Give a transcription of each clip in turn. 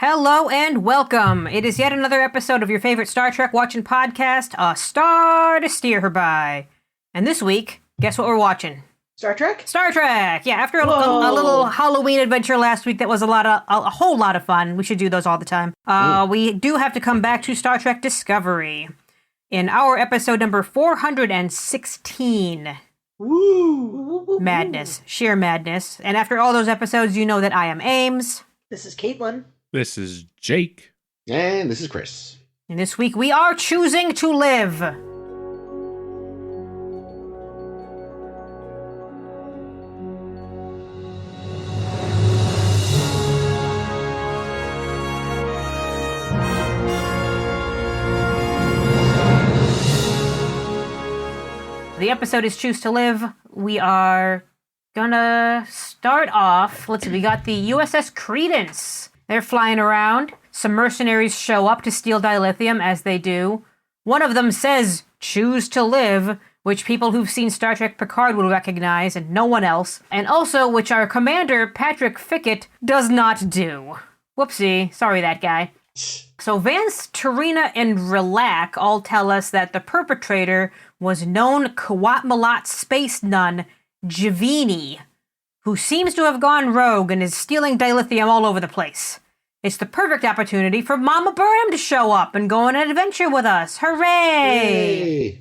Hello and welcome. It is yet another episode of your favorite Star Trek watching podcast, A Star to Steer Her By. And this week, guess what we're watching? Star Trek? Star Trek! Yeah, after a little Halloween adventure last week that was a whole lot of fun. We should do those all the time. We do have to come back to Star Trek Discovery in our episode number 416. Woo! Madness. Sheer madness. And after all those episodes, you know that I am Ames. This is Caitlin. This is Jake. And this is Chris. And this week we are choosing to live. The episode is Choose to Live. We are gonna start off. Let's see, we got the USS Credence. They're flying around. Some mercenaries show up to steal dilithium, as they do. One of them says, "Choose to live," which people who've seen Star Trek Picard will recognize, and no one else. And also, which our commander, Patrick Fickett, does not do. Whoopsie. Sorry, that guy. So Vance, Tarina, and Relac all tell us that the perpetrator was known Kwat-Malat space nun Javini, who seems to have gone rogue and is stealing dilithium all over the place. It's the perfect opportunity for Mama Burnham to show up and go on an adventure with us. Hooray!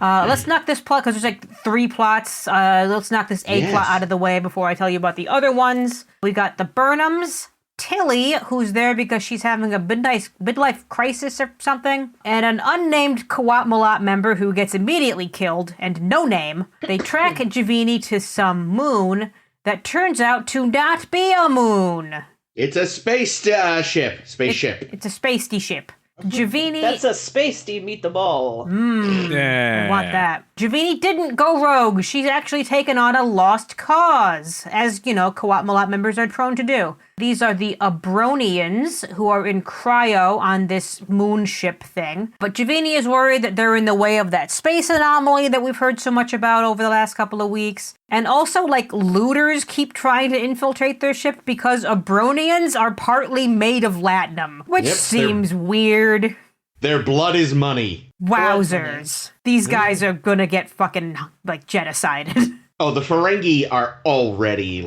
Let's knock this plot, because there's like 3 plots. Let's knock this plot out of the way before I tell you about the other ones. We got the Burnhams, Tilly, who's there because she's having a midlife crisis or something, and an unnamed Kwat-Malat member who gets immediately killed, and no name. They track Javini to some moon that turns out to not be a moon. It's a spaceship. It's a spacey ship. Javini... That's a spacey meet the ball. I want that. Javini didn't go rogue. She's actually taken on a lost cause, as, Kwat-Malat members are prone to do. These are the Abronians, who are in cryo on this moonship thing. But Javini is worried that they're in the way of that space anomaly that we've heard so much about over the last couple of weeks. And also, looters keep trying to infiltrate their ship because Abronians are partly made of latinum, which seems weird. Their blood is money. Wowzers. These guys are gonna get fucking, genocided. Oh, the Ferengi are already,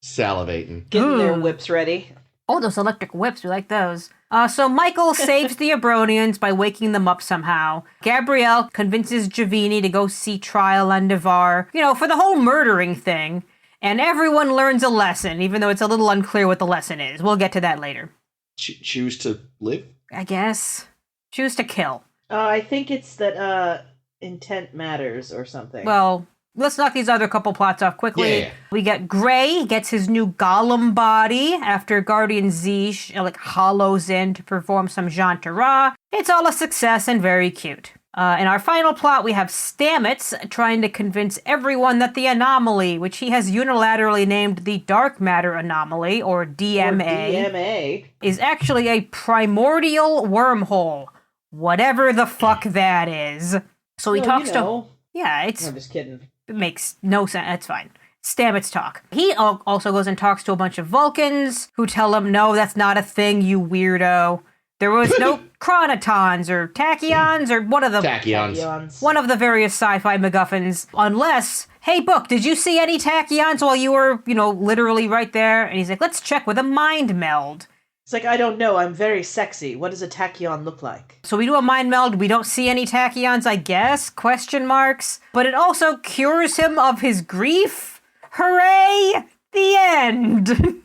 salivating. Getting their whips ready. Oh, those electric whips, we like those. So Michael saves the Abronians by waking them up somehow. Gabrielle convinces Javini to go see trial on Navarre, for the whole murdering thing. And everyone learns a lesson, even though it's a little unclear what the lesson is. We'll get to that later. Choose to live? I guess. Choose to kill. I think it's that intent matters or something. Well, let's knock these other couple plots off quickly. Yeah. We get Gray gets his new Gollum body after Guardian Z hollows in to perform some Jean Tara. It's all a success and very cute. In our final plot, we have Stamets trying to convince everyone that the anomaly, which he has unilaterally named the Dark Matter Anomaly, or DMA, is actually a primordial wormhole. Whatever the fuck that is. So he talks to... Yeah, I'm just kidding. It makes no sense. That's fine. Stamets talk. He also goes and talks to a bunch of Vulcans who tell him, no, that's not a thing, you weirdo. There was no chronotons or tachyons or one of the... Tachyons. One of the various sci-fi MacGuffins. Unless, hey, Book, did you see any tachyons while you were, literally right there? And he's like, let's check with a mind meld. It's I don't know, I'm very sexy. What does a tachyon look like? So we do a mind meld, we don't see any tachyons, I guess? Question marks. But it also cures him of his grief. Hooray! The end!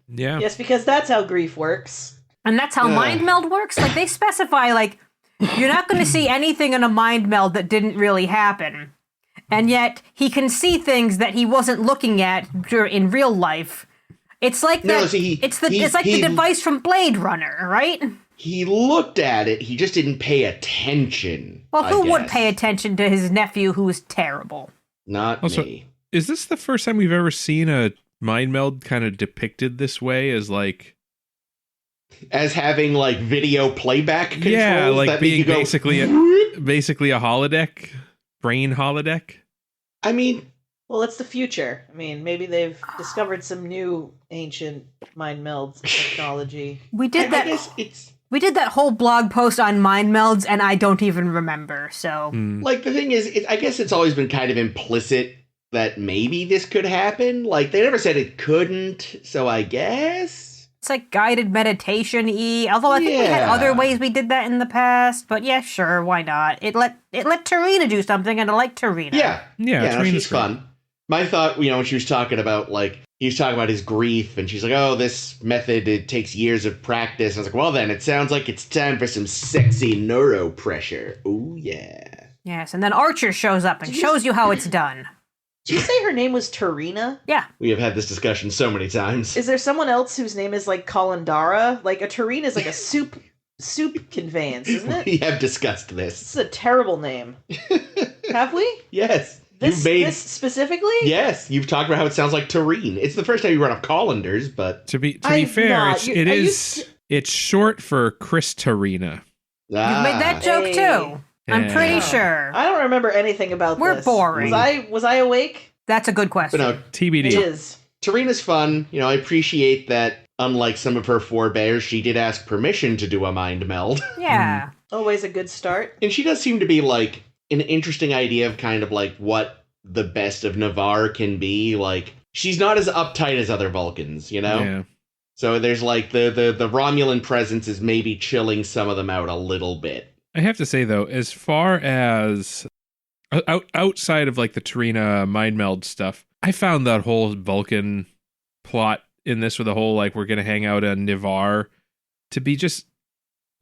Yeah. Yes, because that's how grief works. And that's how mind meld works? They specify, you're not going to see anything in a mind meld that didn't really happen. And yet, he can see things that he wasn't looking at in real life. It's like the device from Blade Runner, right? He looked at it, he just didn't pay attention. Well, who would pay attention to his nephew who is terrible? Not me. Is this the first time we've ever seen a mind meld kind of depicted this way as having video playback controls? Yeah, that being basically a holodeck, brain holodeck. I mean, Well, it's the future. I mean, maybe they've discovered some new ancient mind meld technology. We did I that. guess it's We did that whole blog post on mind melds, and I don't even remember. So like the thing is, I guess it's always been kind of implicit that maybe this could happen. Like they never said it couldn't, so I guess it's like guided meditation-y. Although I think we had Yeah. other ways we did that in the past. But yeah, sure, why not? It let Tarina do something, and I like Tarina. Yeah, Yeah, no, Tarina's she's great. fun. My thought, when she was talking about, like, he was talking about his grief, and she's like, oh, this method, it takes years of practice. I was like, well, then, it sounds like it's time for some sexy neuro pressure. Ooh, yeah. Yes, and then Archer shows up and shows you how it's done. Did you say her name was Tarina? Yeah. We have had this discussion so many times. Is there someone else whose name is like Kalandara? Like a Tarina is like a soup conveyance, isn't it? We have discussed this. This is a terrible name. Have we? Yes. This specifically? Yes, you've talked about how it sounds like Tarine. It's the first time you run up colanders, but... To be I'm fair, not. it's short for Chris Tarina. You've made that joke Hey. too. I'm Yeah. pretty sure. I don't remember anything about We're this. boring. Was I awake? That's a good But question. no, It TBD. is. Tarina's fun. I appreciate that, unlike some of her forebears, she did ask permission to do a mind meld. Yeah. Always a good start. And she does seem to be, like, an interesting idea of kind of, like, what the best of Navarre can be. Like, she's not as uptight as other Vulcans, Yeah. So there's, like, the Romulan presence is maybe chilling some of them out a little bit. I have to say, though, as far as outside of like the Tarina mind meld stuff, I found that whole Vulcan plot in this with the whole like we're going to hang out on Nivar to be just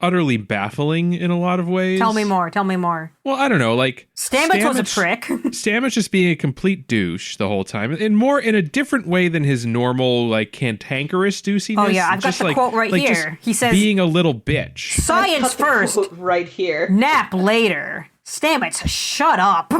utterly baffling in a lot of ways. Tell me more. Well, I don't know. Like Stamets was a prick. Stamets just being a complete douche the whole time, and more in a different way than his normal like cantankerous douchiness. Oh yeah, I've got Just, the like- quote right like, just here. He says, being a little bitch. "Science Cut the first, quote right here. nap later." Stamets, shut up.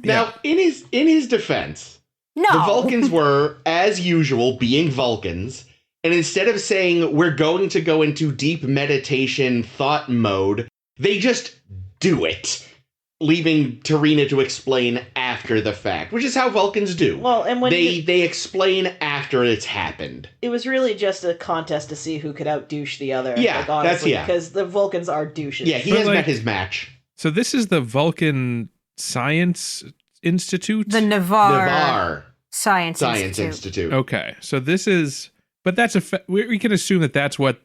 Now, in his defense, No. the Vulcans were, as usual, being Vulcans, and instead of saying, we're going to go into deep meditation thought mode, they just do it, leaving Tarina to explain after the fact, which is how Vulcans do. Well, and when they explain after it's happened. it was really just a contest to see who could outdouche the other. Yeah, like, honestly, that's- because the Vulcans are douches. Yeah, he But, has like- met his match. So this is the Vulcan Science Institute? The Navarre, Navarre Science Science Institute. Institute. Okay, so this is, but that's we can assume that that's what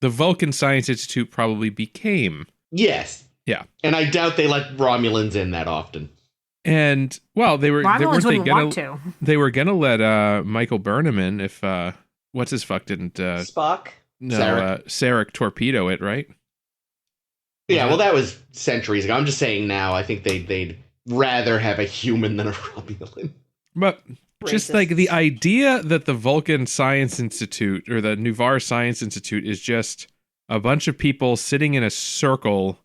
the Vulcan Science Institute probably became. Yes. Yeah. And I doubt they let Romulans in that often. And well, they Romulans wouldn't want to. They were gonna let Michael Burnham in if what's his fuck didn't Spock. Sarek torpedo it, right? Yeah, well, that was centuries ago. I'm just saying now, I think they'd rather have a human than a Romulan. But just like the idea that the Vulcan Science Institute or the Nuvar Science Institute is just a bunch of people sitting in a circle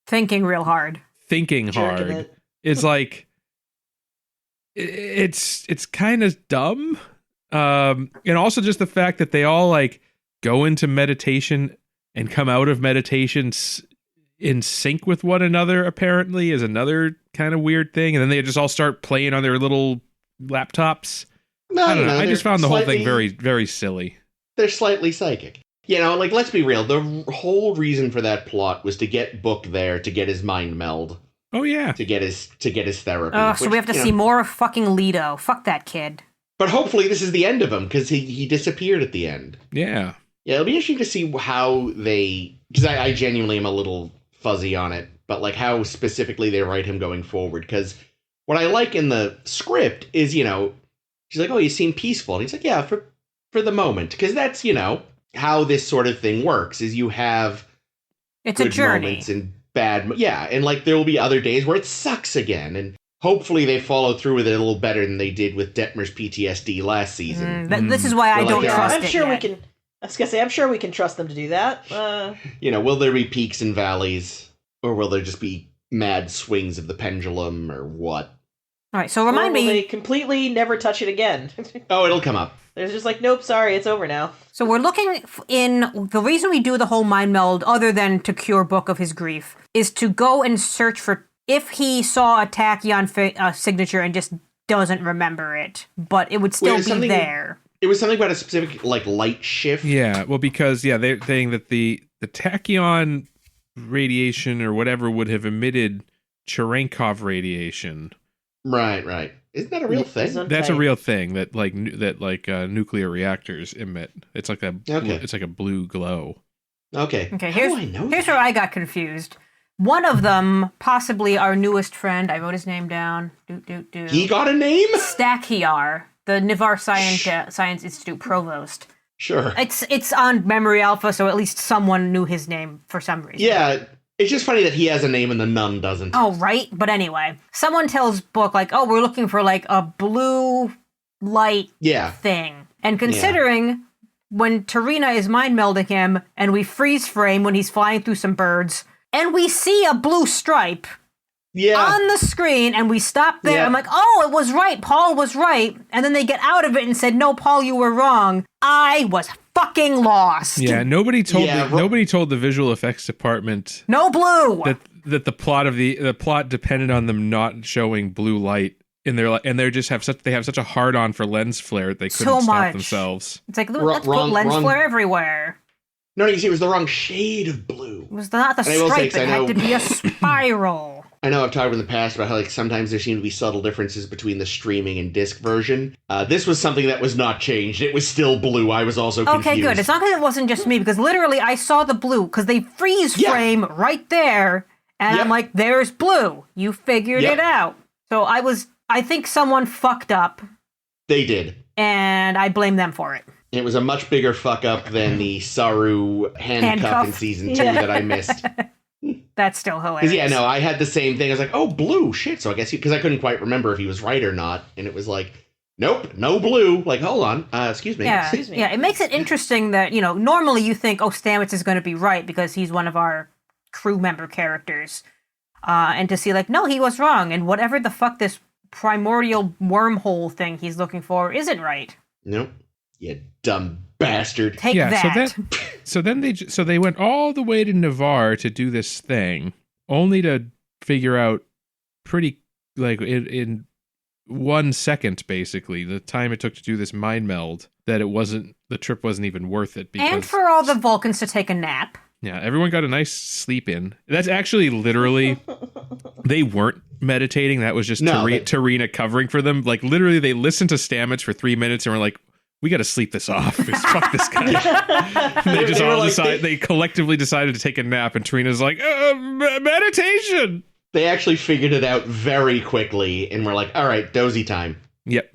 Thinking real hard. thinking Jerking hard it. is like it's kind of dumb. And also just the fact that they all like go into meditation and come out of meditation in sync with one another apparently is another kind of weird thing. And then they just all start playing on their little laptops. No, I don't know. I they're just found the whole slightly- thing very, very silly. They're slightly psychic. Like, let's be real. The whole reason for that plot was to get Book there to get his mind meld, Oh yeah. to get his therapy. So which, we have to see more of fucking Leto. Fuck that kid. But hopefully this is the end of him, because he disappeared at the end. Yeah. Yeah, it'll be interesting to see how they... Because I genuinely am a little fuzzy on it, but like how specifically they write him going forward. Because what I like in the script is, she's like, oh, you seem peaceful. And he's like, yeah, for the moment. Because that's, how this sort of thing works, is you have It's a good journey. moments and bad... Yeah, and like there will be other days where it sucks again. And hopefully they follow through with it a little better than they did with Detmer's PTSD last season. This is why I Well, don't like, trust I'm it sure we yet. can. I was gonna say, I'm sure we can trust them to do that. Will there be peaks and valleys, or will there just be mad swings of the pendulum, or what? All right, so Or remind will me. they completely never touch it again? Oh, it'll come up. They're just like, nope, sorry, it's over now. So we're looking in the reason we do the whole mind meld, other than to cure Book of his grief, is to go and search for if he saw a tachyon signature and just doesn't remember it, but it would still be there. It was something about a specific, like, light shift. Yeah, well, because, they're saying that the tachyon radiation or whatever would have emitted Cherenkov radiation. Right. Isn't that a real thing? That's a real thing that nuclear reactors emit. It's like it's like a blue glow. Okay. Here's where I got confused. One of them, possibly our newest friend, I wrote his name down. He got a name? Stakiar, the Nivar Science Institute provost. Sure. It's on Memory Alpha, so at least someone knew his name for some reason. Yeah, it's just funny that he has a name and the nun doesn't. Oh, right? But anyway, someone tells Book, like, oh, we're looking for, like, a blue light thing. And considering when Tarina is mind-melding him, and we freeze frame when he's flying through some birds, and we see a blue stripe on the screen, and we stop there. I'm like, oh, it was right. Paul was right. And then they get out of it and said, no, Paul, you were wrong. I was fucking lost. Yeah, nobody told the visual effects department no blue that the plot depended on them not showing blue light in their and they have such a hard on for lens flare they couldn't stop themselves. It's like let's put lens flare everywhere. No, you see, it was the wrong shade of blue. It was not the stripe. It had to be a spiral. I know I've talked in the past about how, like, sometimes there seem to be subtle differences between the streaming and disc version. This was something that was not changed. It was still blue. I was also confused. Okay, good. As long as it wasn't just me, because literally I saw the blue, because they freeze frame right there, and I'm like, there's blue. You figured it out. So I think someone fucked up. They did. And I blame them for it. It was a much bigger fuck up than the Saru handcuff in season 2 that I missed. That's still hilarious. Because, I had the same thing. I was like, oh, blue, shit. So I guess because I couldn't quite remember if he was right or not. And it was like, nope, no blue. Like, hold on. Excuse me. Yeah, Excuse me. Yeah, it makes it interesting that, normally you think, oh, Stamets is going to be right because he's one of our crew member characters. And to see, like, no, he was wrong. And whatever the fuck this primordial wormhole thing he's looking for isn't right. Nope. You dumb bastard. Take that. So then they went all the way to Navarre to do this thing, only to figure out pretty, like, in 1 second, basically, the time it took to do this mind meld, that the trip wasn't even worth it. And for all the Vulcans to take a nap. Yeah, everyone got a nice sleep in. That's actually literally, they weren't meditating. That was just Tarina covering for them. Like, literally, they listened to Stamets for 3 minutes and were like, we got to sleep this off. Fuck this guy. They just all they collectively decided to take a nap, and Tarina's like, meditation. They actually figured it out very quickly, and we're like, all right, dozy time. Yep.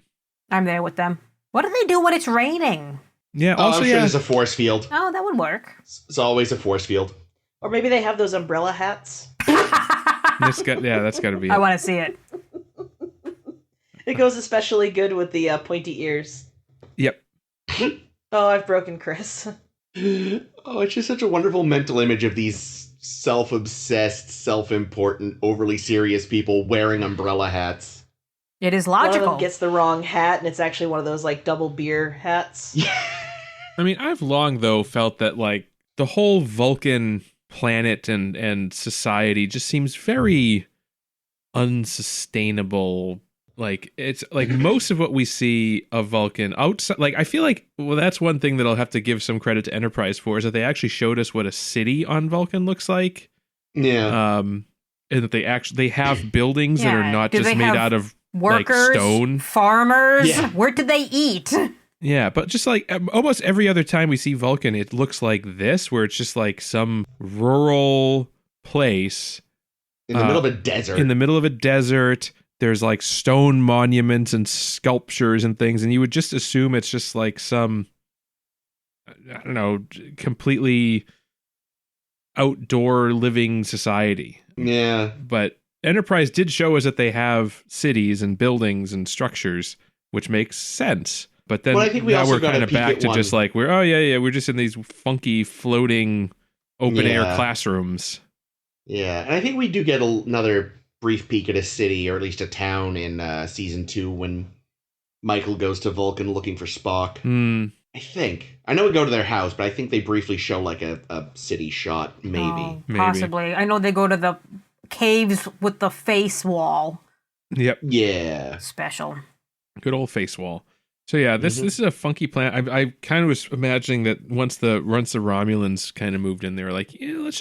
I'm there with them. What do they do when it's raining? Yeah, also, I'm sure there's a force field. Oh, that would work. It's always a force field. Or maybe they have those umbrella hats. That's got to be it. I want to see it. It goes especially good with the pointy ears. Yep. Oh, I've broken Chris. Oh, it's just such a wonderful mental image of these self-obsessed, self-important, overly serious people wearing umbrella hats. It is logical. One of them gets the wrong hat, and it's actually one of those, like, double beer hats. I mean, I've long, though, felt that, like, the whole Vulcan planet and society just seems very unsustainable. Like, it's like most of what we see of Vulcan outside, like, I feel like, well, that's one thing that I'll have to give some credit to Enterprise for, is that they actually showed us what a city on Vulcan looks like. Yeah. And that they have buildings that are not just made out of workers, like stone. Farmers. Yeah. Where do they eat? Yeah, but just like almost every other time we see Vulcan, it looks like this, where it's just like some rural place. In the middle of a desert. In the middle of a desert. There's like stone monuments and sculptures and things, and you would just assume it's just like some, I don't know, completely outdoor living society. Yeah. But Enterprise did show us that they have cities and buildings and structures, which makes sense. But then I think now we're kind of back to just like, we're just in these funky floating open air classrooms. Yeah, and I think we do get another brief peek at a city, or at least a town, in season 2 when Michael goes to Vulcan looking for Spock. I think. I know we go to their house, but I think they briefly show like a city shot, maybe. Possibly. I know they go to the caves with the face wall. Yep. Yeah. Special. Good old face wall. So yeah, this is a funky plan. I kind of was imagining that once the Romulans kind of moved in, they were like, yeah, let's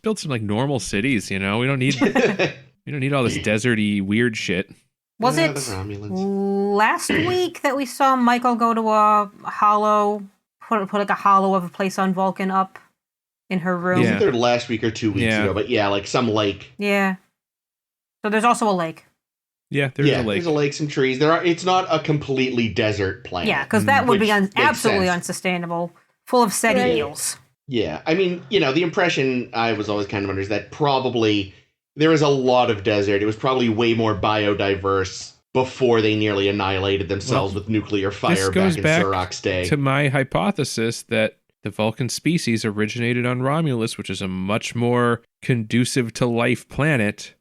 build some like normal cities. You know, we don't need all this deserty weird shit. Was Yeah, it the Romulans. last week that we saw Michael go to a hollow, put like a hollow of a place on Vulcan up in her room? Yeah. Either last week or 2 weeks ago, but yeah, like some lake. Yeah. So there's also a lake. Yeah, there's a lake. There's a lake, some trees. It's not a completely desert planet. Yeah, because that would be Which makes absolutely sense. unsustainable. Full of SETI Right. eels. Yeah, I mean, the impression I was always kind of under is that probably there is a lot of desert. It was probably way more biodiverse before they nearly annihilated themselves with nuclear fire goes back in back Sirach's day. To my hypothesis that the Vulcan species originated on Romulus, which is a much more conducive to life planet,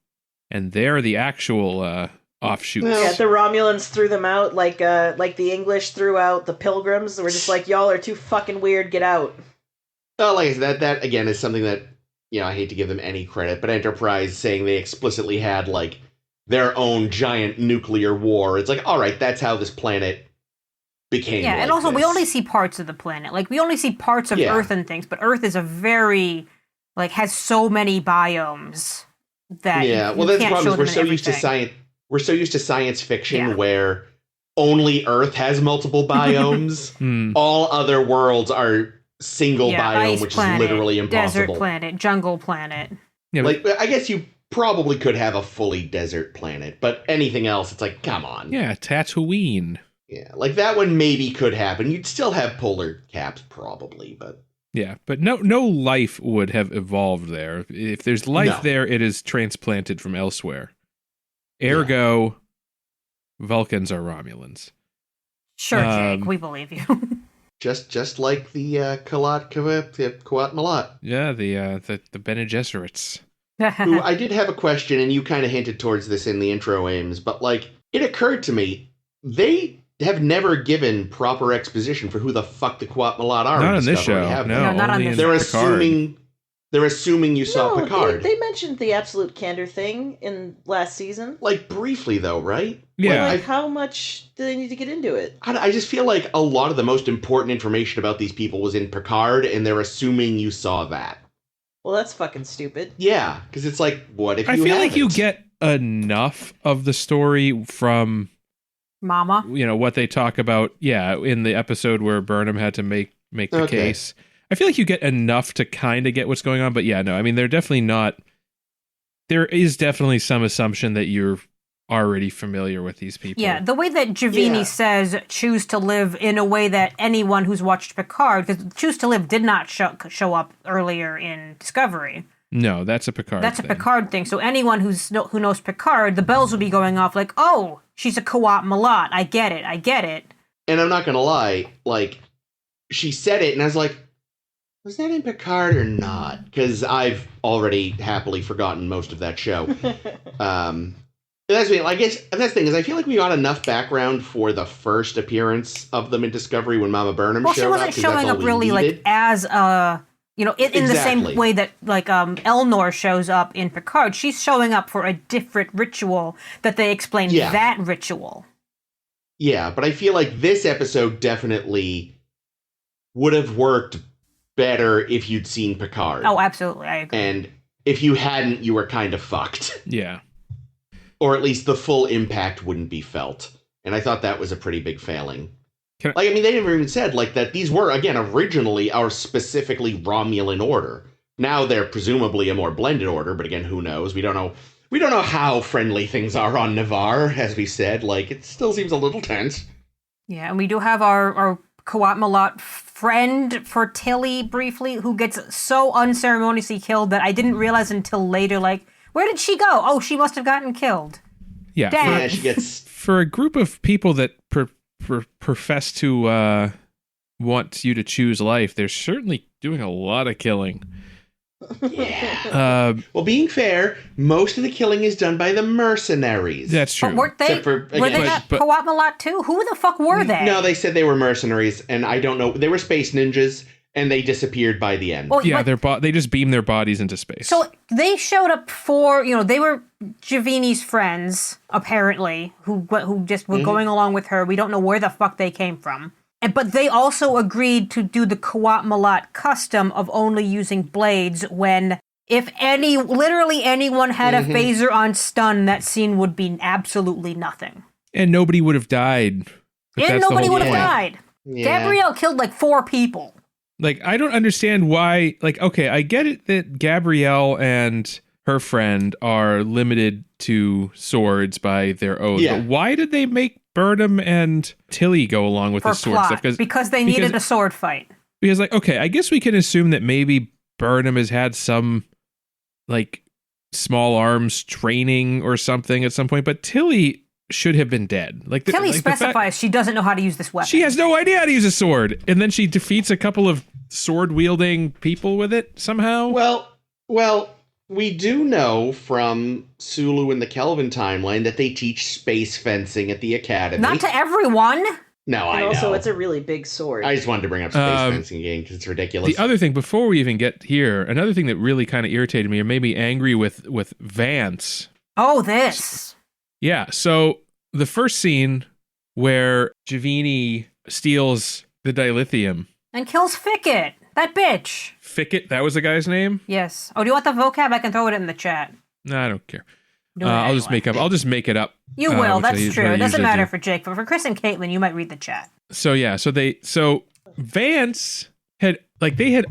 and they're the actual offshoots. Well, Yeah, the Romulans threw them out like the English threw out the Pilgrims. They were just like, y'all are too fucking weird, get out. Well, like I said, that again is something that, I hate to give them any credit, but Enterprise saying they explicitly had like their own giant nuclear war. It's like, all right, that's how this planet became. Yeah, like and also we this. only see parts of the planet. Like we only see parts of Yeah. Earth and things, but Earth is a very has so many biomes that Yeah, well, you that's the can't show problem. Is we're them so in used to everything. science. We're so used to science fiction Yeah. where only Earth has multiple biomes. Hmm. All other worlds are single biome, ice which planet, is literally impossible. Desert planet, jungle planet. Yeah, but- Like, I guess you probably could have a fully desert planet, but anything else, it's like, come on. yeah, Tatooine. Yeah, like that one maybe could happen. You'd still have polar caps, probably, but Yeah, but no life would have evolved there. If there's life No. there, it is transplanted from elsewhere. Ergo, Vulcans are Romulans. Sure, Jake, Um, we believe you. just like the Kalat Malat. Yeah, the Bene Gesserits. Who I did have a question, and you kind of hinted towards this in the intro, Ames, but like it occurred to me, they have never given proper exposition for who the fuck the Quat Malat are. Not in on this Discovery, show. have they? No, No, not on only this in They're Picard. assuming you saw No, Picard. they mentioned the absolute candor thing in last season. Like briefly though, right? Yeah. Like, how much do they need to get into it? I just feel like a lot of the most important information about these people was in Picard, and they're assuming you saw that. Well, that's fucking stupid. Yeah, because it's like, what if you I feel like you haven't? get enough of the story from Mama. what they talk about. Yeah, in the episode where Burnham had to make the Okay. case. I feel like you get enough to kind of get what's going on, but yeah, no, I mean they're definitely not. There is definitely some assumption that you're already familiar with these people. Yeah, the way that Giovini Yeah. says choose to live in a way that anyone who's watched Picard, because choose to live did not show up earlier in Discovery. No, that's a Picard. That's a thing. Picard thing. So anyone who knows Picard, the bells will be going off like, oh, she's a Kawat Malat. I get it. And I'm not gonna lie, like she said it, and I was like, was that in Picard or not? Because I've already happily forgotten most of that show. That's me. I guess that's the thing is I feel like we got enough background for the first appearance of them in Discovery when Mama Burnham Well, showed she up. wasn't 'cause that's showing all up we really like needed. as a in the same Exactly. way that like Elnor shows up in Picard. She's showing up for a different ritual that they explain Yeah. that ritual. Yeah, but I feel like this episode definitely would have worked better if you'd seen Picard. Oh, absolutely, I agree. And if you hadn't, you were kind of fucked. Yeah. Or at least the full impact wouldn't be felt. And I thought that was a pretty big failing. Can I- Like, I mean, they never even said, like, that these were, again, originally our specifically Romulan order. Now they're presumably a more blended order, but again, who knows? We don't know how friendly things are on Navarre, as we said. Like, it still seems a little tense. Yeah, and we do have our Kawat Malat friend for Tilly briefly, who gets so unceremoniously killed that I didn't realize until later, like, where did she go? Oh, she must have gotten killed. Yeah. Damn. Yeah, she gets... For a group of people that profess to want you to choose life, they're certainly doing a lot of killing. Yeah. Well, being fair, most of the killing is done by the mercenaries. That's true. But weren't they? Except for, were again, they not but- Kawat Malat too? Who the fuck were they? No, they said they were mercenaries, and I don't know. They were space ninjas, and they disappeared by the end. Well, Yeah, but- they just beam their bodies into space. So they showed up for, they were Javini's friends, apparently, who just were going along with her. We don't know where the fuck they came from. But they also agreed to do the Qowat Milat custom of only using blades when, if literally anyone had a phaser on stun, that scene would be absolutely nothing. And nobody would have died. And nobody would have point. died. Yeah. Gabrielle killed like 4 people. Like, I don't understand why. Like, okay, I get it that Gabrielle and her friend are limited to swords by their oath. Yeah. But why did they make Burnham and Tilly go along with For the sword plot, stuff? because they needed a sword fight. Because, like, okay, I guess we can assume that maybe Burnham has had some, like, small arms training or something at some point, but Tilly should have been dead. Like, Tilly like specifies she doesn't know how to use this weapon. she has no idea how to use a sword, and then she defeats a couple of sword-wielding people with it somehow. Well, we do know from Sulu and the Kelvin timeline that they teach space fencing at the academy. Not to everyone. No, And I also, know. it's a really big sword. I just wanted to bring up space fencing again because it's ridiculous. The other thing, before we even get here, another thing that really kind of irritated me or made me angry with Vance. Oh, this. Yeah, so the first scene where Javini steals the dilithium. And kills Fickett. That bitch. Fickett, that was the guy's name? Yes. Oh, do you want the vocab? I can throw it in the chat. No, I don't care. Do it I'll just anyway. I'll just make it up. You will, which that's true. It doesn't usually matter do. for Jake, but for Chris and Caitlin, you might read the chat. So yeah, so Vance had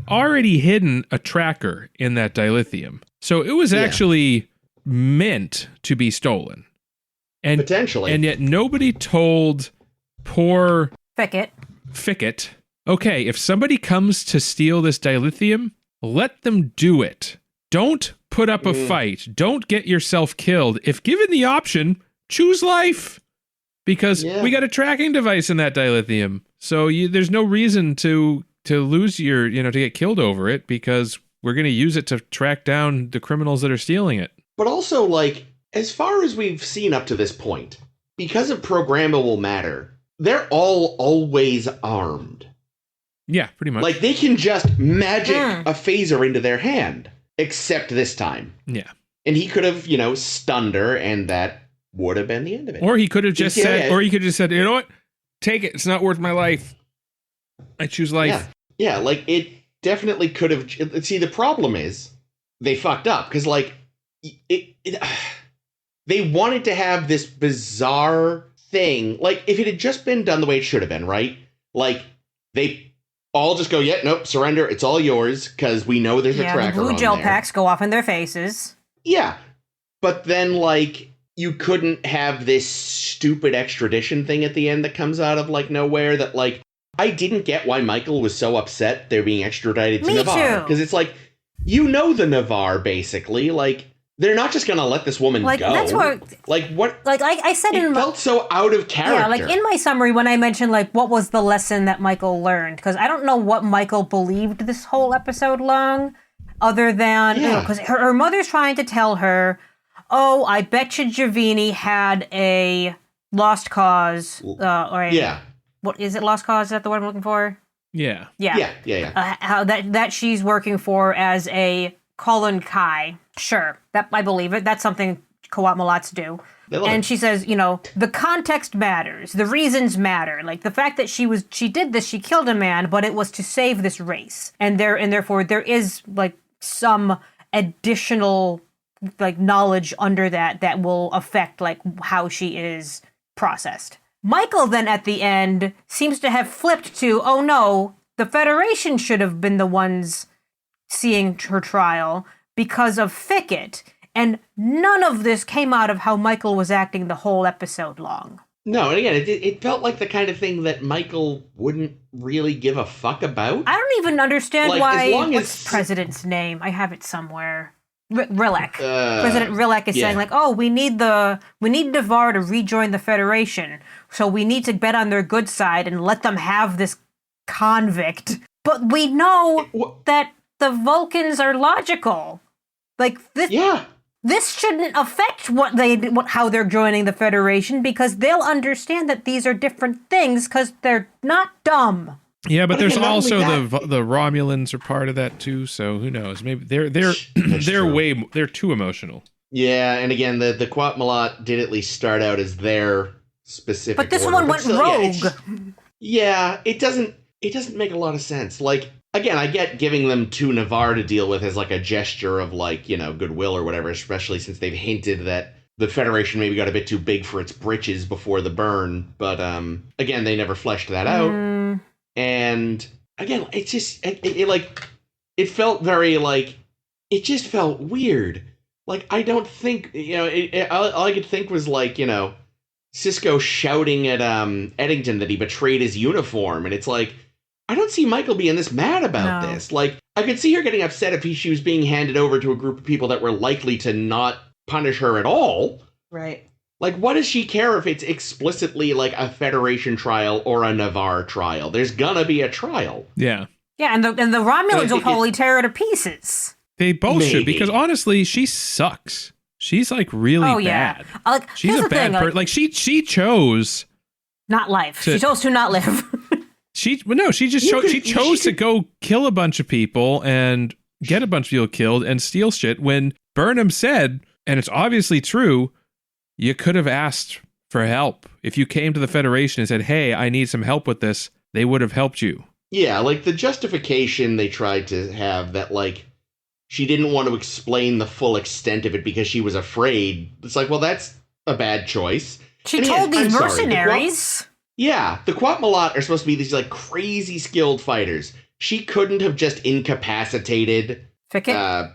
already hidden a tracker in that dilithium. So it was actually meant to be stolen. And Potentially. And yet nobody told poor Fickett. Okay, if somebody comes to steal this dilithium, let them do it. Don't put up a fight. Don't get yourself killed. If given the option, choose life. Because we got a tracking device in that dilithium. So there's no reason to lose your, to get killed over it, because we're going to use it to track down the criminals that are stealing it. But also, like, as far as we've seen up to this point, because of programmable matter, they're all always armed. Yeah, pretty much. Like, they can just magic a phaser into their hand, except this time. Yeah. And he could have, stunned her, and that would have been the end of it. Or he could have just said, Yeah. you know what? Take it. It's not worth my life. I choose life. Yeah, like, it definitely could have... See, the problem is, they fucked up, because, like, they wanted to have this bizarre thing. Like, if it had just been done the way it should have been, right? Like, they all just go, nope, surrender, it's all yours, because we know there's a tracker the blue on gel there. packs go off in their faces. Yeah, but then, like, you couldn't have this stupid extradition thing at the end that comes out of, like, nowhere that, like, I didn't get why Michael was so upset they're being extradited to Me Navarre. too. Because it's like, the Navarre, basically. Like, they're not just going to let this woman Like, go. that's what... Like, what? Like, I said It in felt so out of character. Yeah, like in my summary when I mentioned like what was the lesson that Michael learned, because I don't know what Michael believed this whole episode long, other than because her mother's trying to tell her, oh, I bet you Javini had a lost cause what is it? Lost cause? Is that the word I'm looking for? Yeah. Yeah. How that she's working for as a Colin Kai. Sure, that I believe it. That's something Qowat Milats do. And she says, the context matters. The reasons matter. Like the fact that she did this, she killed a man, but it was to save this race. And therefore there is like some additional like knowledge under that will affect like how she is processed. Michael then at the end seems to have flipped to, oh no, the Federation should have been the ones seeing her trial because of Fickett. And none of this came out of how Michael was acting the whole episode long. No, and again, it felt like the kind of thing that Michael wouldn't really give a fuck about. I don't even understand Like, why. as long What's as- President's name? I have it somewhere. Rilek. Uh, President Rilek is yeah. saying like, oh, we need Navarre to rejoin the Federation, so we need to bet on their good side and let them have this convict. But we know that the Vulcans are logical. Like this. Yeah. This shouldn't affect how they're joining the Federation, because they'll understand that these are different things because they're not dumb. Yeah, but there's again, not also only the Romulans are part of that too. So who knows? Maybe they're true. they're too emotional. Yeah, and again, the Quatmalat did at least start out as their specific. But this order, one went still, rogue. Yeah, it doesn't make a lot of sense. Like, again, I get giving them to Navarre to deal with as like a gesture of like, goodwill or whatever, especially since they've hinted that the Federation maybe got a bit too big for its britches before the burn. But again, they never fleshed that out. And again, it's just it felt very like it just felt weird. Like, I don't think all I could think was like Sisko shouting at Eddington that he betrayed his uniform, and it's like, I don't see Michael being this mad about this. Like, I could see her getting upset if she was being handed over to a group of people that were likely to not punish her at all. Right. Like, what does she care if it's explicitly like a Federation trial or a Navarre trial? There's gonna be a trial. Yeah. Yeah, and the Romulans will probably tear her to pieces. They both should, Maybe. because honestly, she sucks. She's like really bad. She's a bad person. Like, she chose not life. She chose to not live. She chose to go kill a bunch of people and get a bunch of people killed and steal shit when Burnham said, and it's obviously true, you could have asked for help. If you came to the Federation and said, hey, I need some help with this, they would have helped you. Yeah, like the justification they tried to have that, like, she didn't want to explain the full extent of it because she was afraid. It's like, well, that's a bad choice. She told these mercenaries. The Quatmalat are supposed to be these, like, crazy skilled fighters. She couldn't have just incapacitated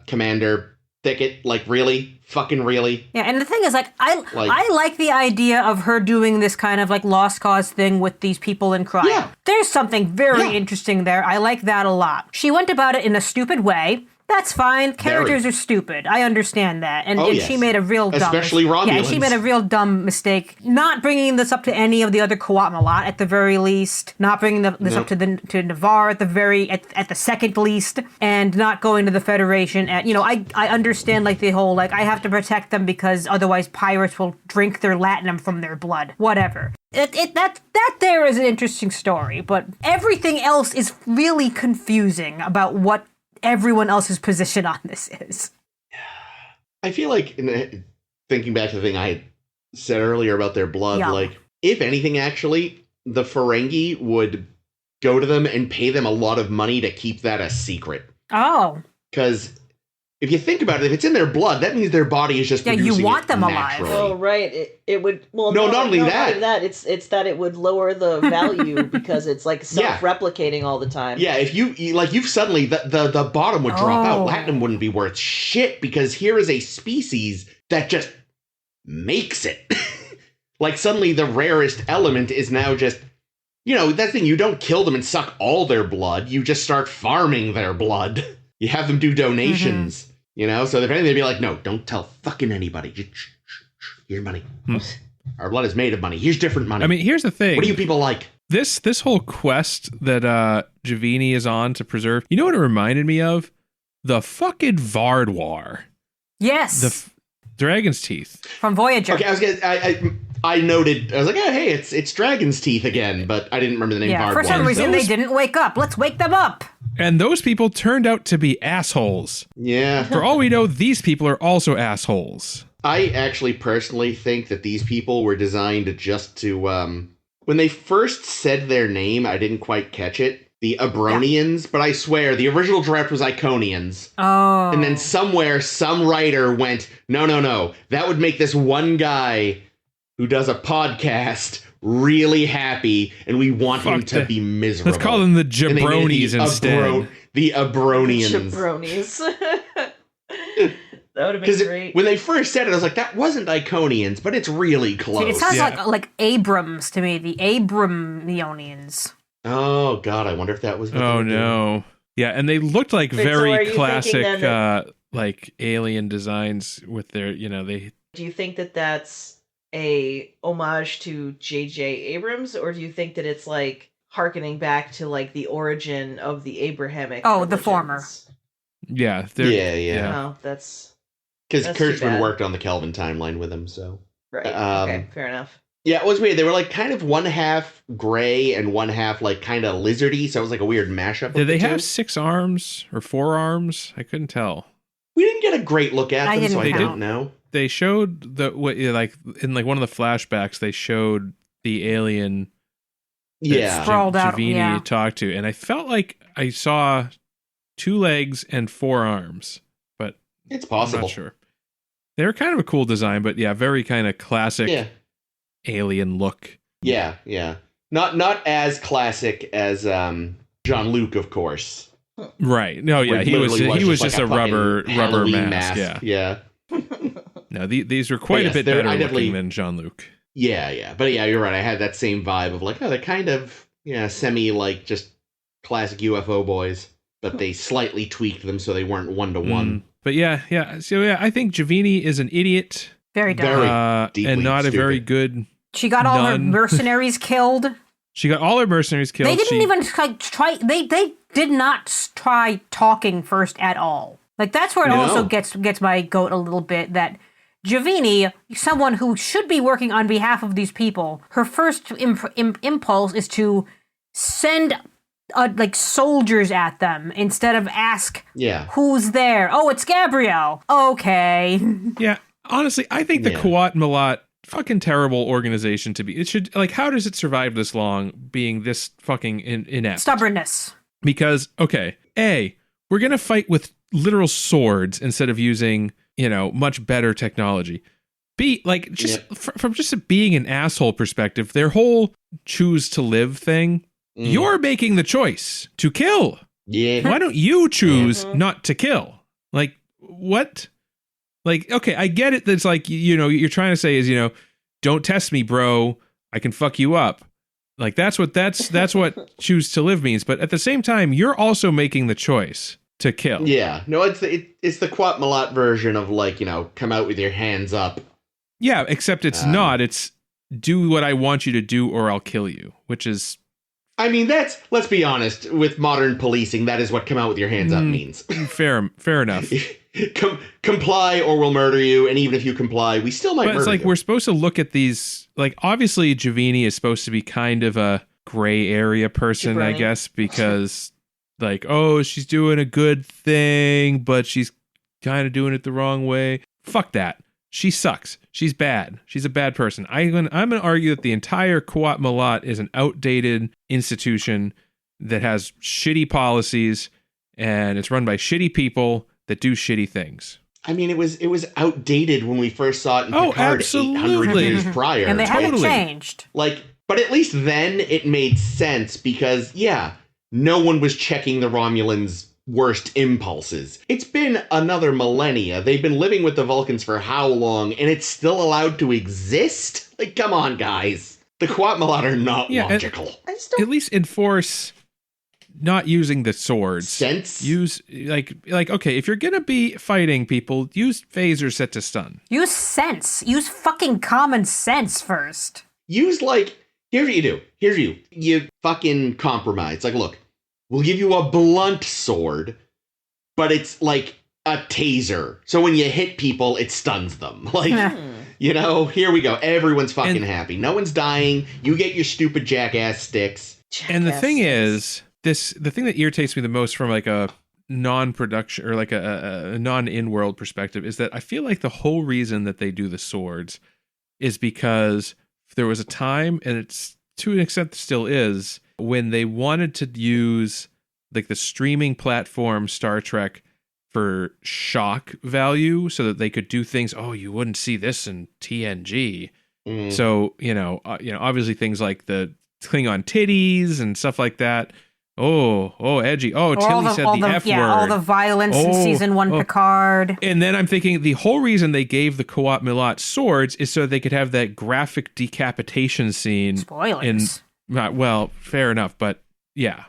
Commander Thicket. Like, really? Fucking really? Yeah, and the thing is, I like the idea of her doing this kind of, like, lost cause thing with these people in crime. Yeah. There's something very interesting there. I like that a lot. She went about it in a stupid way. That's fine. Characters are stupid. I understand that. And she made a real dumb mistake. Especially Romulans. Yeah, she made a real dumb mistake. Not bringing this up to any of the other Quatmalat at the very least. Not bringing this up to Navarre at the second least. And not going to the Federation at, I understand like the whole, like, I have to protect them because otherwise pirates will drink their latinum from their blood. Whatever. That there is an interesting story, but everything else is really confusing about what everyone else's position on this is. I feel like, thinking back to the thing I said earlier about their blood, like, if anything, actually, the Ferengi would go to them and pay them a lot of money to keep that a secret. Oh. Because if you think about it, if it's in their blood, that means their body is just producing you want them naturally. alive. Oh, right. It would. Well, not only that. It's that it would lower the value because it's like self-replicating all the time. Yeah, if you've suddenly the bottom would drop out. Latinum wouldn't be worth shit because here is a species that just makes it. Like, suddenly the rarest element is now just, that thing. You don't kill them and suck all their blood. You just start farming their blood. You have them do donations. So if anything, they'd be like, no, don't tell fucking anybody. Just, here's money. Our blood is made of money. Here's different money. I mean, here's the thing. What do you people like? This whole quest that Javini is on to preserve, you know what it reminded me of? The fucking Vardwar. Yes. The Dragon's Teeth. From Voyager. Okay, I noted, I was like, oh, hey, it's Dragon's Teeth again, but I didn't remember the name Vardwar. For some reason, they didn't wake up. Let's wake them up. And those people turned out to be assholes. Yeah. For all we know, these people are also assholes. I actually personally think that these people were designed just to, when they first said their name, I didn't quite catch it. The Abronians, but I swear, the original draft was Iconians. Oh. And then somewhere, some writer went, no, that would make this one guy who does a podcast really happy, and we want him to be miserable. Let's call them the Jabronis instead. The Abronians. Jabronis. That would have been great. When they first said it, I was like, that wasn't Iconians, but it's really close. It sounds like Abrams to me, the Abramionians. Oh, God, I wonder if that was what Oh, no. Yeah, and they looked like very classic, like, alien designs with their, they... Do you think that that's a homage to J.J. Abrams, or do you think that it's, like, hearkening back to, like, the origin of the Abrahamic religions? The former. Yeah. Yeah. Oh, that's... Because Kurtzman worked on the Kelvin timeline with him, so... Right, okay, fair enough. Yeah, it was weird. They were, like, kind of one half gray and one half, like, kind of lizardy, so it was like a weird mashup. Did they have 6 arms or 4 arms? I couldn't tell. We didn't get a great look at them, so I don't know. they showed like in like one of the flashbacks they showed the alien Sprawled out, Javini yeah. talked to, and I felt like I saw 2 legs and 4 arms, but It's I'm possible. not sure. They were kind of a cool design, but yeah, very kind of classic alien look. Yeah. Not as classic as Jean-Luc, of course. Right. No, yeah, Where it he was literally just like a rubber Halloween mask. Yeah. Yeah. No, these were quite But a bit yes, better I definitely- looking than Jean-Luc. Yeah. But yeah, you're right. I had that same vibe of like, oh, they're kind of semi like just classic UFO boys, but they slightly tweaked them so they weren't 1-to-1. But yeah. So yeah, I think Javini is an idiot. Very dumb. Very deeply and not stupid. a very good. She got all her None. mercenaries killed. She got all her mercenaries killed. They didn't She- even try. They did not try talking first at all. Like that's where it No. also gets my goat a little bit. That Javini, someone who should be working on behalf of these people, her first impulse is to send like soldiers at them instead of ask who's there. Oh, it's Gabrielle. Okay. Yeah, honestly, I think the Quat Malat fucking terrible organization to be. It should like how does it survive this long being this fucking inept? Stubbornness. Because okay, A, we're gonna fight with literal swords instead of using much better technology. B, like just from just a being an asshole perspective, their whole choose to live thing. You're making the choice to kill. Yeah. Why don't you choose not to kill? Like, what? Like, okay, I get it. That's like, you're trying to say is, don't test me, bro. I can fuck you up. Like, that's what choose to live means. But at the same time, you're also making the choice to kill. Yeah. No, it's the Quat Malat version of like, come out with your hands up. Yeah, except it's not. It's do what I want you to do or I'll kill you, which is... I mean, let's be honest, with modern policing, that is what come out with your hands up means. Fair enough. Comply or we'll murder you, and even if you comply, we still might murder you. But it's like, we're supposed to look at these, like, obviously Javini is supposed to be kind of a gray area person, I guess, because, like, oh, she's doing a good thing, but she's kind of doing it the wrong way. Fuck that. She sucks. She's bad. She's a bad person. I'm gonna argue that the entire Quat Malat is an outdated institution that has shitty policies and it's run by shitty people that do shitty things. I mean, it was outdated when we first saw it in Picard absolutely. 800 years prior. And they haven't changed. Like, but at least then it made sense because, no one was checking the Romulans' worst impulses. It's been another millennia. They've been living with the Vulcans for how long, and it's still allowed to exist? Like, come on, guys. The Quat Malat are not logical. At least enforce not using the swords. Sense? Use, like okay, if you're gonna be fighting people, use phasers set to stun. Use sense. Use fucking common sense first. Use, like, here's what you do. You fucking compromise. Like, look, we'll give you a blunt sword, but it's like a taser. So when you hit people, it stuns them. Like, here we go. Everyone's fucking happy. No one's dying. You get your stupid jackass sticks. And the thing is, the thing that irritates me the most from like a non-production or like a non-in-world perspective is that I feel like the whole reason that they do the swords is because there was a time, and it's to an extent still is, when they wanted to use like the streaming platform Star Trek for shock value so that they could do things, you wouldn't see this in TNG. So, obviously things like the Klingon titties and stuff like that. Oh, edgy. Oh, Tilly said the F word. Yeah, all the violence in season 1 Picard. And then I'm thinking the whole reason they gave the Quat Malat swords is so they could have that graphic decapitation scene. Spoilers. Well, fair enough, but yeah.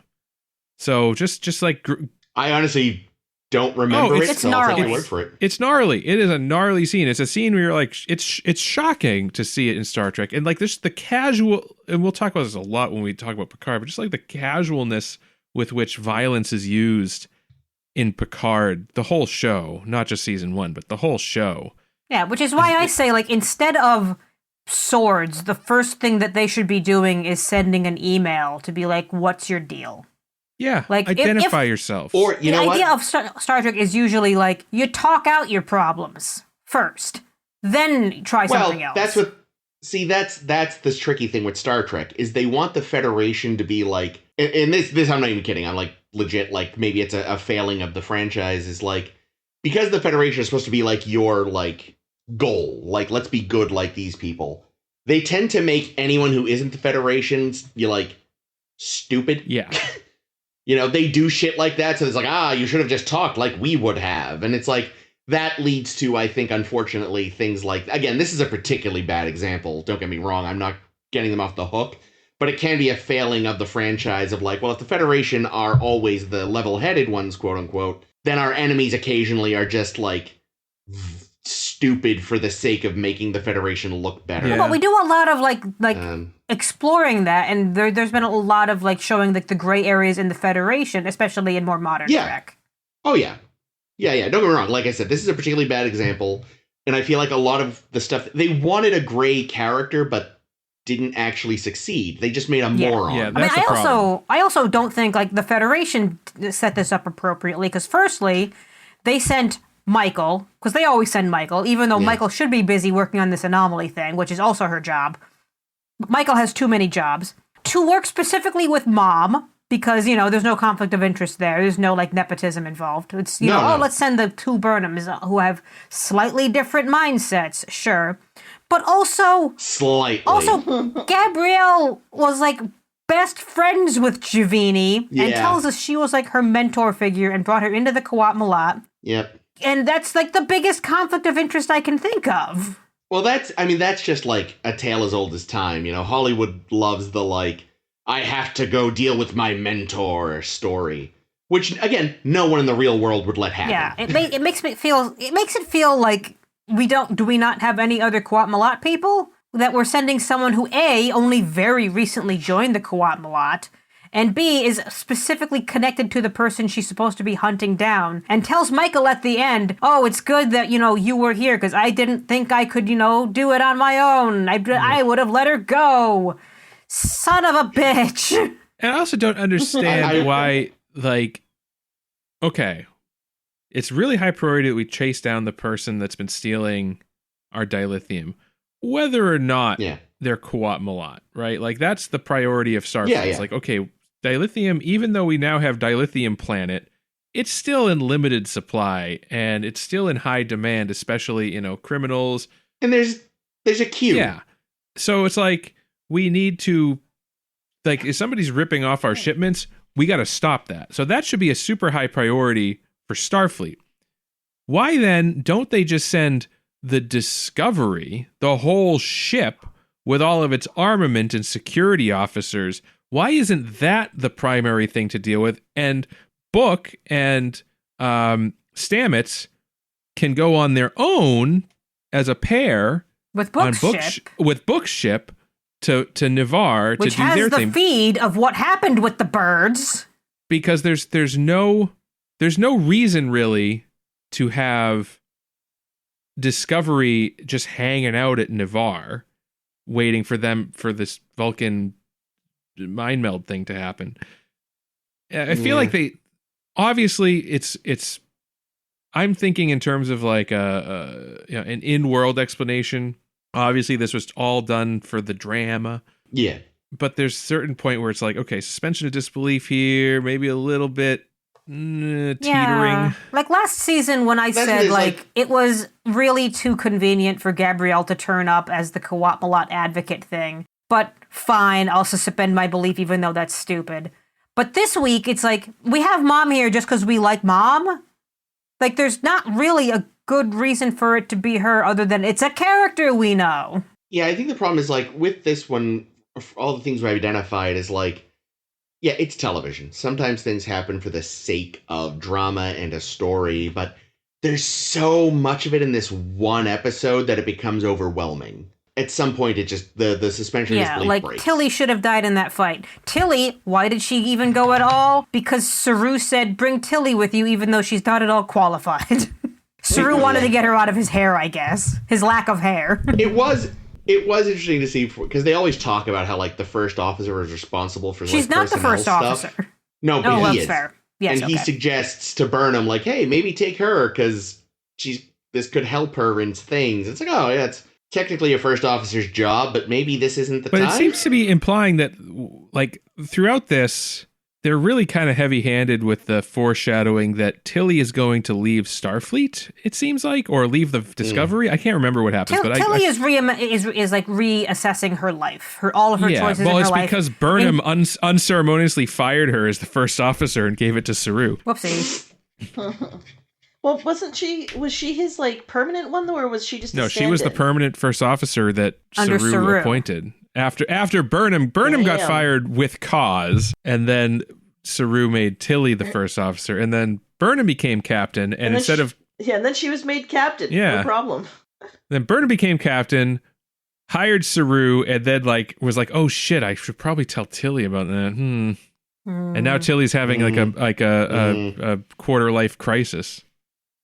So just like I honestly don't remember it. It's gnarly. I'll take your word for it. It's gnarly. It is a gnarly scene. It's a scene where you're like, it's shocking to see it in Star Trek, and like this the casual. And we'll talk about this a lot when we talk about Picard, but just like the casualness with which violence is used in Picard, the whole show, not just season 1, but the whole show. Yeah, which is why I say, like, instead of swords, the first thing that they should be doing is sending an email to be like, what's your deal? Yeah, like identify yourself. Or, you know the what? idea of Star Trek is usually like, you talk out your problems first. then try something else. That's the tricky thing with Star Trek is they want the Federation to be like, and this I'm not even kidding. I'm like legit, like maybe it's a failing of the franchise is like, because the Federation is supposed to be like your like goal, like let's be good like these people. They tend to make anyone who isn't the Federation, you like stupid. Yeah. They do shit like that. So it's like, you should have just talked like we would have. And it's like, that leads to, I think, unfortunately, things like, again, this is a particularly bad example. Don't get me wrong. I'm not getting them off the hook. But it can be a failing of the franchise of like, well, if the Federation are always the level-headed ones, quote unquote, then our enemies occasionally are just like stupid for the sake of making the Federation look better. Yeah. But we do a lot of like exploring that, and there's been a lot of like showing like the gray areas in the Federation, especially in more modern Trek. Oh, yeah. Yeah, don't get me wrong. Like I said, this is a particularly bad example, and I feel like a lot of the stuff, they wanted a gray character, but didn't actually succeed. They just made a moron. Yeah, that's the problem. I also don't think like the Federation set this up appropriately, because firstly, they sent Michael, because they always send Michael, even though Michael should be busy working on this anomaly thing, which is also her job. Michael has too many jobs. To work specifically with Mom, because, there's no conflict of interest there. There's no, like, nepotism involved. It's, let's send the two Burnhams who have slightly different mindsets, sure. But also... Slightly. Also, Gabrielle was, like, best friends with Giovini and tells us she was, like, her mentor figure and brought her into the Qowat Milat. Yep. And that's, like, the biggest conflict of interest I can think of. Well, that's just, like, a tale as old as time. Hollywood loves the, like... I have to go deal with my mentor story, which again, no one in the real world would let happen. Yeah, it makes it feel like do we not have any other Qowat Milat people that we're sending someone who A, only very recently joined the Qowat Milat, and B, is specifically connected to the person she's supposed to be hunting down, and tells Michael at the end, oh, it's good that, you were here, because I didn't think I could, do it on my own. I would have let her go. Son of a bitch. And I also don't understand why, like, okay, it's really high priority that we chase down the person that's been stealing our dilithium, whether or not they're Qowat Milat, right? Like, that's the priority of Starfleet. Yeah. It's like, okay, dilithium, even though we now have dilithium planet, it's still in limited supply, and it's still in high demand, especially, criminals. And there's a queue. Yeah. So it's like, we need to, like, if somebody's ripping off our shipments, we got to stop that. So that should be a super high priority for Starfleet. Why then don't they just send the Discovery, the whole ship, with all of its armament and security officers? Why isn't that the primary thing to deal with? And Book and Stamets can go on their own as a pair with Book's ship. To Ni'Var to do their thing. Which has the feed of what happened with the birds. Because there's no reason really to have Discovery just hanging out at Ni'Var, waiting for this Vulcan mind meld thing to happen. I feel like they obviously it's. I'm thinking in terms of like an in-world explanation. Obviously, this was all done for the drama. Yeah. But there's a certain point where it's like, okay, suspension of disbelief here, maybe a little bit teetering. Yeah. Like last season when I said, like, it was really too convenient for Gabrielle to turn up as the Qowat Milat advocate thing. But fine, I'll suspend my belief even though that's stupid. But this week, it's like, we have Mom here just because we like Mom. Like, there's not really a good reason for it to be her other than it's a character we know. Yeah, I think the problem is, like, with this one, all the things we've identified is, like, yeah, it's television. Sometimes things happen for the sake of drama and a story, but there's so much of it in this one episode that it becomes overwhelming. At some point, it just, the suspension of disbelief breaks. Tilly should have died in that fight. Tilly, why did she even go at all? Because Saru said, bring Tilly with you, even though she's not at all qualified. Saru wanted to get her out of his hair, I guess. His lack of hair. It was interesting to see, because they always talk about how, like, the first officer is responsible for, She's not the first officer. No, but he is. Fair. Yes, and he suggests to Burnham, like, hey, maybe take her, because she's this could help her in things. It's like, oh, yeah, it's technically a first officer's job, but maybe this isn't the time. But it seems to be implying that, like, throughout this, they're really kind of heavy-handed with the foreshadowing that Tilly is going to leave Starfleet, it seems like, or leave the Discovery. I can't remember what happens. But Tilly is like reassessing her life, all of her choices in her life. Well, it's because Burnham unceremoniously fired her as the first officer and gave it to Saru. Whoopsie. Well, was she his, like, permanent one, though, or was she just a No, she was the stand-in? permanent first officer that Saru appointed. After Burnham got fired with cause, and then Saru made Tilly the first officer, and then Burnham became captain, and instead of... Yeah, and then she was made captain. Yeah. No problem. Then Burnham became captain, hired Saru, and then, like, was like, oh shit, I should probably tell Tilly about that. And now Tilly's having a quarter life crisis.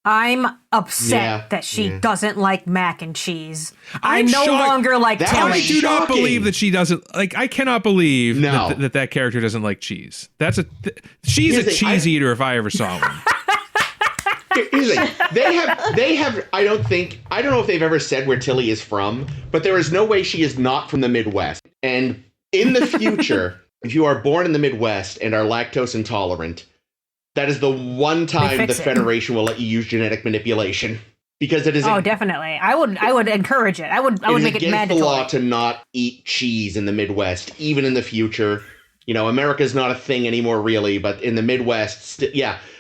I'm upset that she doesn't like mac and cheese. I no shocked. longer like That Tilly. I do not believe that she doesn't like. I cannot believe that character doesn't like cheese. She's a cheese eater if I ever saw one. Here's the thing. They have. I don't know if they've ever said where Tilly is from, but there is no way she is not from the Midwest. And in the future, if you are born in the Midwest and are lactose intolerant, that is the one time the Federation will let you use genetic manipulation, because it is. Oh, definitely. I would encourage it. I would make it mandatory. It is against the law to not eat cheese in the Midwest, even in the future. You know, America's not a thing anymore, really, but in the Midwest,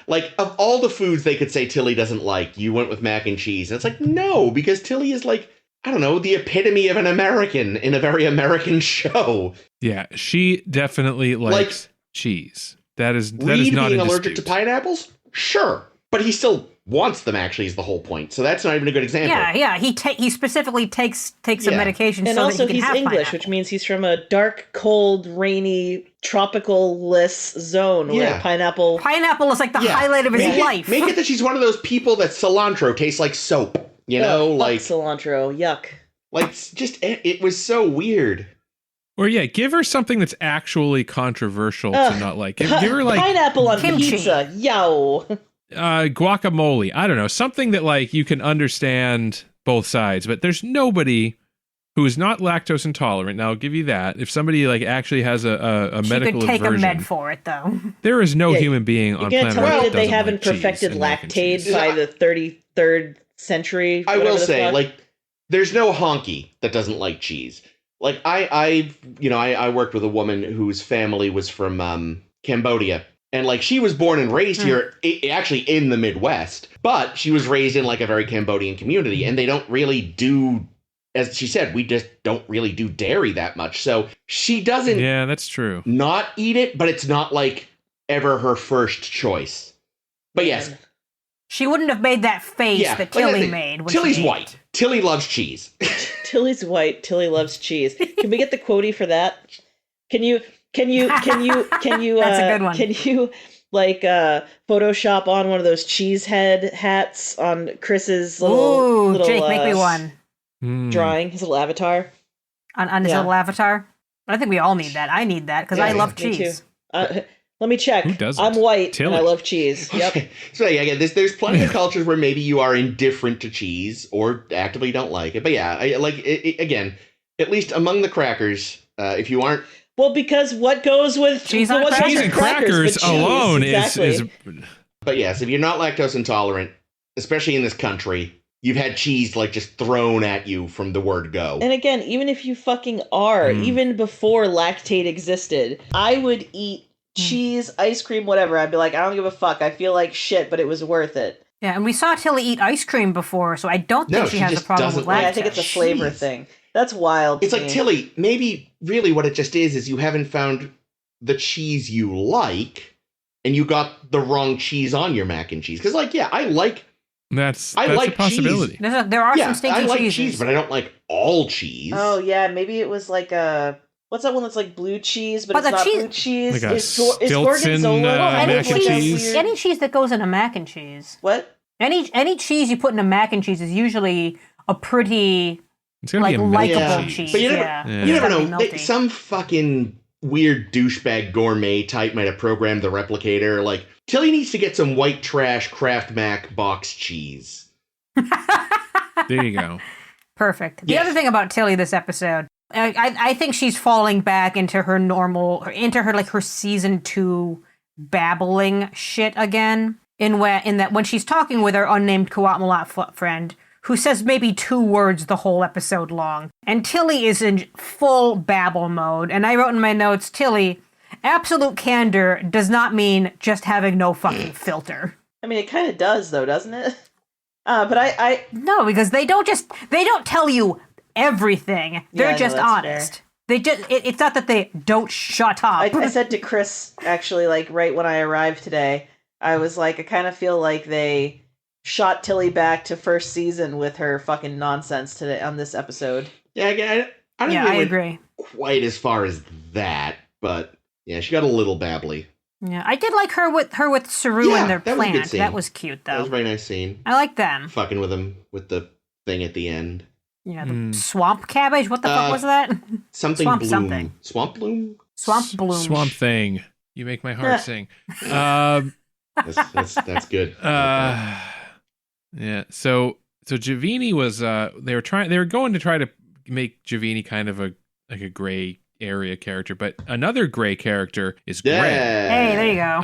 like, of all the foods they could say Tilly doesn't like, you went with mac and cheese. And it's like, no, because Tilly is, like, I don't know, the epitome of an American in a very American show. Yeah, she definitely likes cheese. That is not being allergic to pineapples? Sure. But he still wants them, actually, is the whole point. So that's not even a good example. Yeah. He specifically takes some medication and so also that he can he's have English, pineapple. which means he's from a dark, cold, rainy, tropical-less zone where pineapple is like the highlight of his life. Make it that she's one of those people that cilantro tastes like soap. You know, like cilantro, yuck. Like, just it was so weird. Or give her something that's actually controversial to not like. Give her like pineapple on kimchi. Pizza. Yo. Guacamole. I don't know, something that like you can understand both sides. But there's nobody who is not lactose intolerant. Now I'll give you that. If somebody like actually has a medical she could take aversion, a med for it though. There is no human being on planet Earth tell me that they doesn't haven't like cheese perfected and mac and cheese. lactate by the 33rd century. I will say, like, there's no honky that doesn't like cheese. Like, I worked with a woman whose family was from Cambodia. And, like, she was born and raised here, actually in the Midwest. But she was raised in, like, a very Cambodian community. And they don't really do, as she said, we just don't really do dairy that much. So she doesn't that's true. not eat it, but it's not, like, ever her first choice. But yes. She wouldn't have made that face that Tilly made. When Tilly's she white. Tilly loves cheese. Tilly's white. Tilly loves cheese. Can we get the quotey for that? Can you That's a good one. Can you like Photoshop on one of those cheese head hats on Chris's little Jake, make me one. Drawing, his little avatar. On his little avatar? I think we all need that. I need that because I love cheese. Let me check. Who doesn't? I'm white Tilly. and I love cheese. Yep. So again, there's plenty of cultures where maybe you are indifferent to cheese or actively don't like it. But yeah, again, at least among the crackers, if you aren't. Well, because what goes with cheese and crackers alone is. But yes, if you're not lactose intolerant, especially in this country, you've had cheese like just thrown at you from the word go. And again, even if you fucking are, even before lactate existed, I would eat cheese, ice cream, whatever. I'd be like, I don't give a fuck. I feel like shit, but it was worth it. Yeah, and we saw Tilly eat ice cream before, so I don't think she has a problem with lactose. I think it's a flavor thing. That's wild. It's like, Tilly, maybe really what it just is you haven't found the cheese you like, and you got the wrong cheese on your mac and cheese. Because, like, I like a possibility. There are some stinky I like cheeses. cheese, but I don't like all cheese. Oh, yeah, maybe it was like what's that one that's like blue cheese, but it's not blue cheese? Like is Gorgonzola mac and cheese? Any cheese that goes in a mac and cheese. What? Any cheese you put in a mac and cheese is usually a pretty likable cheese. But you never know. Some fucking weird douchebag gourmet type might have programmed the replicator. Like, Tilly needs to get some white trash Kraft Mac box cheese. There you go. Perfect. The other thing about Tilly this episode, I think she's falling back into her her season 2 babbling shit again. In that when she's talking with her unnamed Kuatmalat friend, who says maybe 2 words the whole episode long. And Tilly is in full babble mode. And I wrote in my notes, Tilly, absolute candor does not mean just having no fucking filter. I mean, it kind of does, though, doesn't it? But I... No, because they don't tell you everything. They're just honest. Fair. They just, it's not that they don't shut up. I said to Chris, actually, like, right when I arrived today, I was like, I kind of feel like they shot Tilly back to first season with her fucking nonsense today on this episode. Yeah, I agree. Quite as far as that, but yeah, she got a little babbly. Yeah, I did like her with Saru and their plant. That was cute, though. That was a very nice scene. I like them. Fucking with him with the thing at the end. Yeah, the swamp cabbage. What the fuck was that? Something swamp bloom. Something. Swamp bloom. Swamp bloom. Swamp thing. You make my heart sing. That's good. Yeah. So Javini was they were going to try to make Javini kind of a gray area character, but another gray character is Gray. Hey, there you go.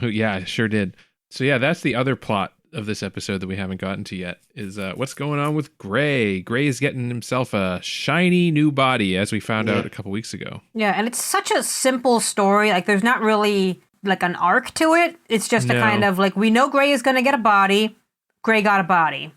Who yeah, sure did. So yeah, that's the other plot of this episode that we haven't gotten to yet is what's going on with Gray. Gray is getting himself a shiny new body, as we found out a couple weeks ago. Yeah, and it's such a simple story. Like, there's not really like an arc to it. It's just a kind of like, we know Gray is going to get a body. Gray got a body.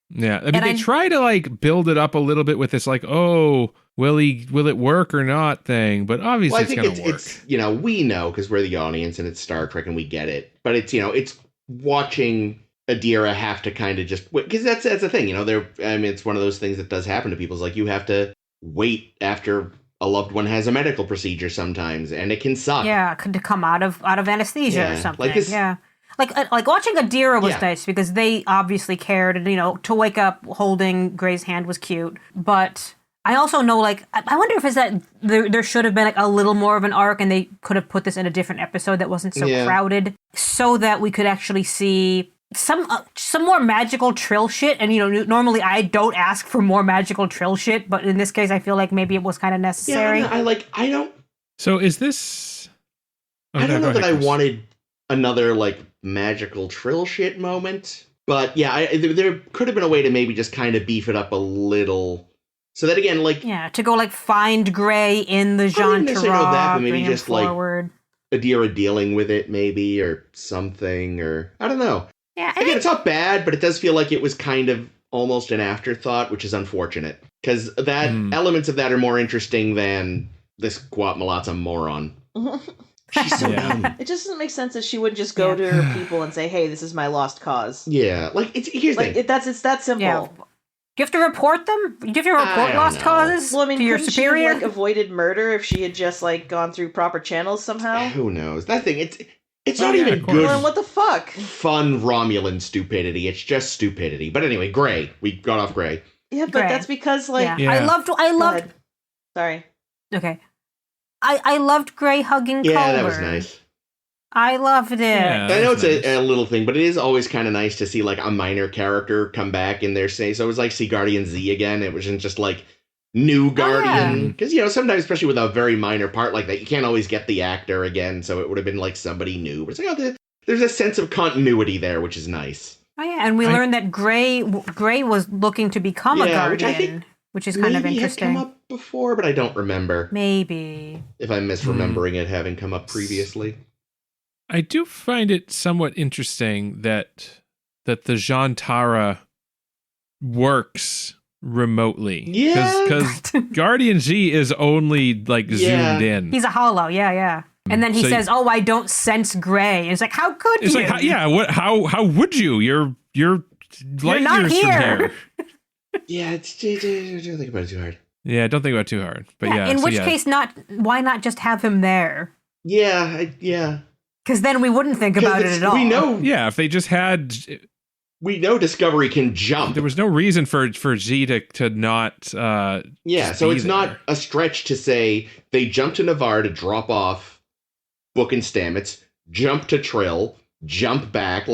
Yeah, I mean, they try to like build it up a little bit with this like, oh, will it work or not thing, but obviously it's going to work. It's, we know because we're the audience and it's Star Trek and we get it, but it's, it's watching Adira have to kind of just, because that's the thing, it's one of those things that does happen to people. It's like you have to wait after a loved one has a medical procedure sometimes, and it can suck. Yeah, to come out of anesthesia or something. Like watching Adira was nice because they obviously cared, and to wake up holding Gray's hand was cute. But I also know, like, I wonder if it's that there should have been like a little more of an arc, and they could have put this in a different episode that wasn't so crowded, so that we could actually see some more magical Trill shit. And normally I don't ask for more magical Trill shit, but in this case I feel like maybe it was kind of necessary. I don't. So is this? I don't know that I wanted another like magical Trill shit moment, but yeah, there could have been a way to maybe just kind of beef it up a little. So that again, like to go like find Gray in the Jean Tarot, maybe just forward. Like Adira dealing with it, maybe, or something, or I don't know. Yeah, again, it's not bad, but it does feel like it was kind of almost an afterthought, which is unfortunate because that elements of that are more interesting than this Kuatmalat's a moron. She's so dumb. It just doesn't make sense that she wouldn't just go to her people and say, "Hey, this is my lost cause." Yeah, like here's the thing. It's that simple. Yeah. Do you have to report them? Do you have to report lost causes to your superior? She have, avoided murder if she had just gone through proper channels somehow? Who knows? That thing, it's not even good. Well, what the fuck? Fun Romulan stupidity. It's just stupidity. But anyway, Gray. We got off Gray. Yeah, but that's because I loved. Sorry. Okay. I loved Gray hugging Culber. Yeah, that was nice. I loved it. Yeah, I know it's a little thing, but it is always kind of nice to see a minor character come back in there. So it was like see Guardian Z again. It wasn't just new Guardian. Because, sometimes, especially with a very minor part like that, you can't always get the actor again. So it would have been somebody new. But it's there's a sense of continuity there, which is nice. Oh, yeah. And we learned that Gray was looking to become a Guardian, which is kind of interesting. Maybe had come up before, but I don't remember. Maybe. If I'm misremembering it having come up previously. I do find it somewhat interesting that the Jean Tara works remotely. Yeah. Because Guardian Z is only zoomed in. He's a holo, yeah. And then he says, "Oh, I don't sense Gray." And it's like, how could you? It's how would you? You're light not years here. from here. Yeah, don't think about it too hard. Yeah, don't think about it too hard. But in which case, why not just have him there? Yeah. Because then we wouldn't think about it at all. We know. Yeah, if they just had. We know Discovery can jump. There was no reason for Z to not. So it's not a stretch to say they jump to Navarre to drop off Book and Stamets, jump to Trill, jump back.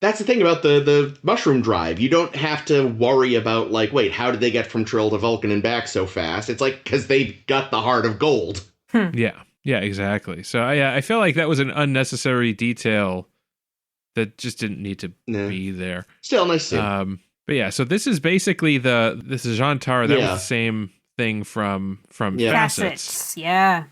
that's the thing about the mushroom drive. You don't have to worry about, like, wait, how did they get from Trill to Vulcan and back so fast? It's like, because they've got the heart of gold. Yeah, exactly. So I feel like that was an unnecessary detail that just didn't need to be there. Still nice to see. But yeah, so this is basically this is Jean Tar. That was the same thing from Facets. Yeah.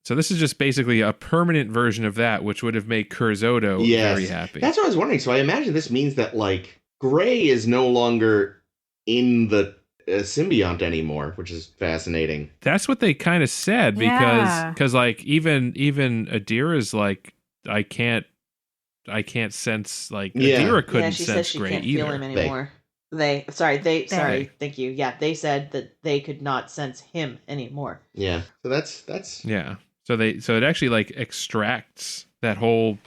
So this is just basically a permanent version of that, which would have made Kurzotto very happy. That's what I was wondering. So I imagine this means that, like, Gray is no longer in the symbiont anymore, which is fascinating. That's what they kind of said, because like even Adira's like, I can't sense, like, Adira couldn't she sense says she Gray can't either. feel him anymore. Thank you. Yeah, they said that they could not sense him anymore. Yeah. So that's yeah. So it actually, like, extracts that whole,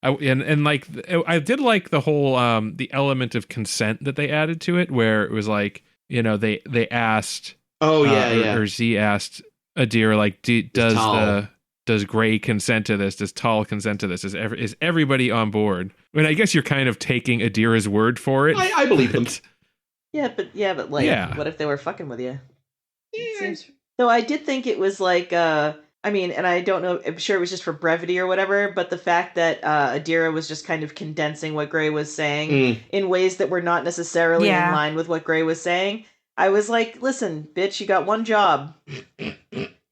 and like I did like the whole the element of consent that they added to it, where it was like, you know, they asked or Z asked Adira, like, does Gray consent to this? Does Tal consent to this? Is everybody on board? I mean, I guess you're kind of taking Adira's word for it. I believe them. But what if they were fucking with you? Though I did think it was like, I mean, and I don't know, I'm sure it was just for brevity or whatever, but the fact that Adira was just kind of condensing what Gray was saying in ways that were not necessarily in line with what Gray was saying, I was like, listen, bitch, you got one job.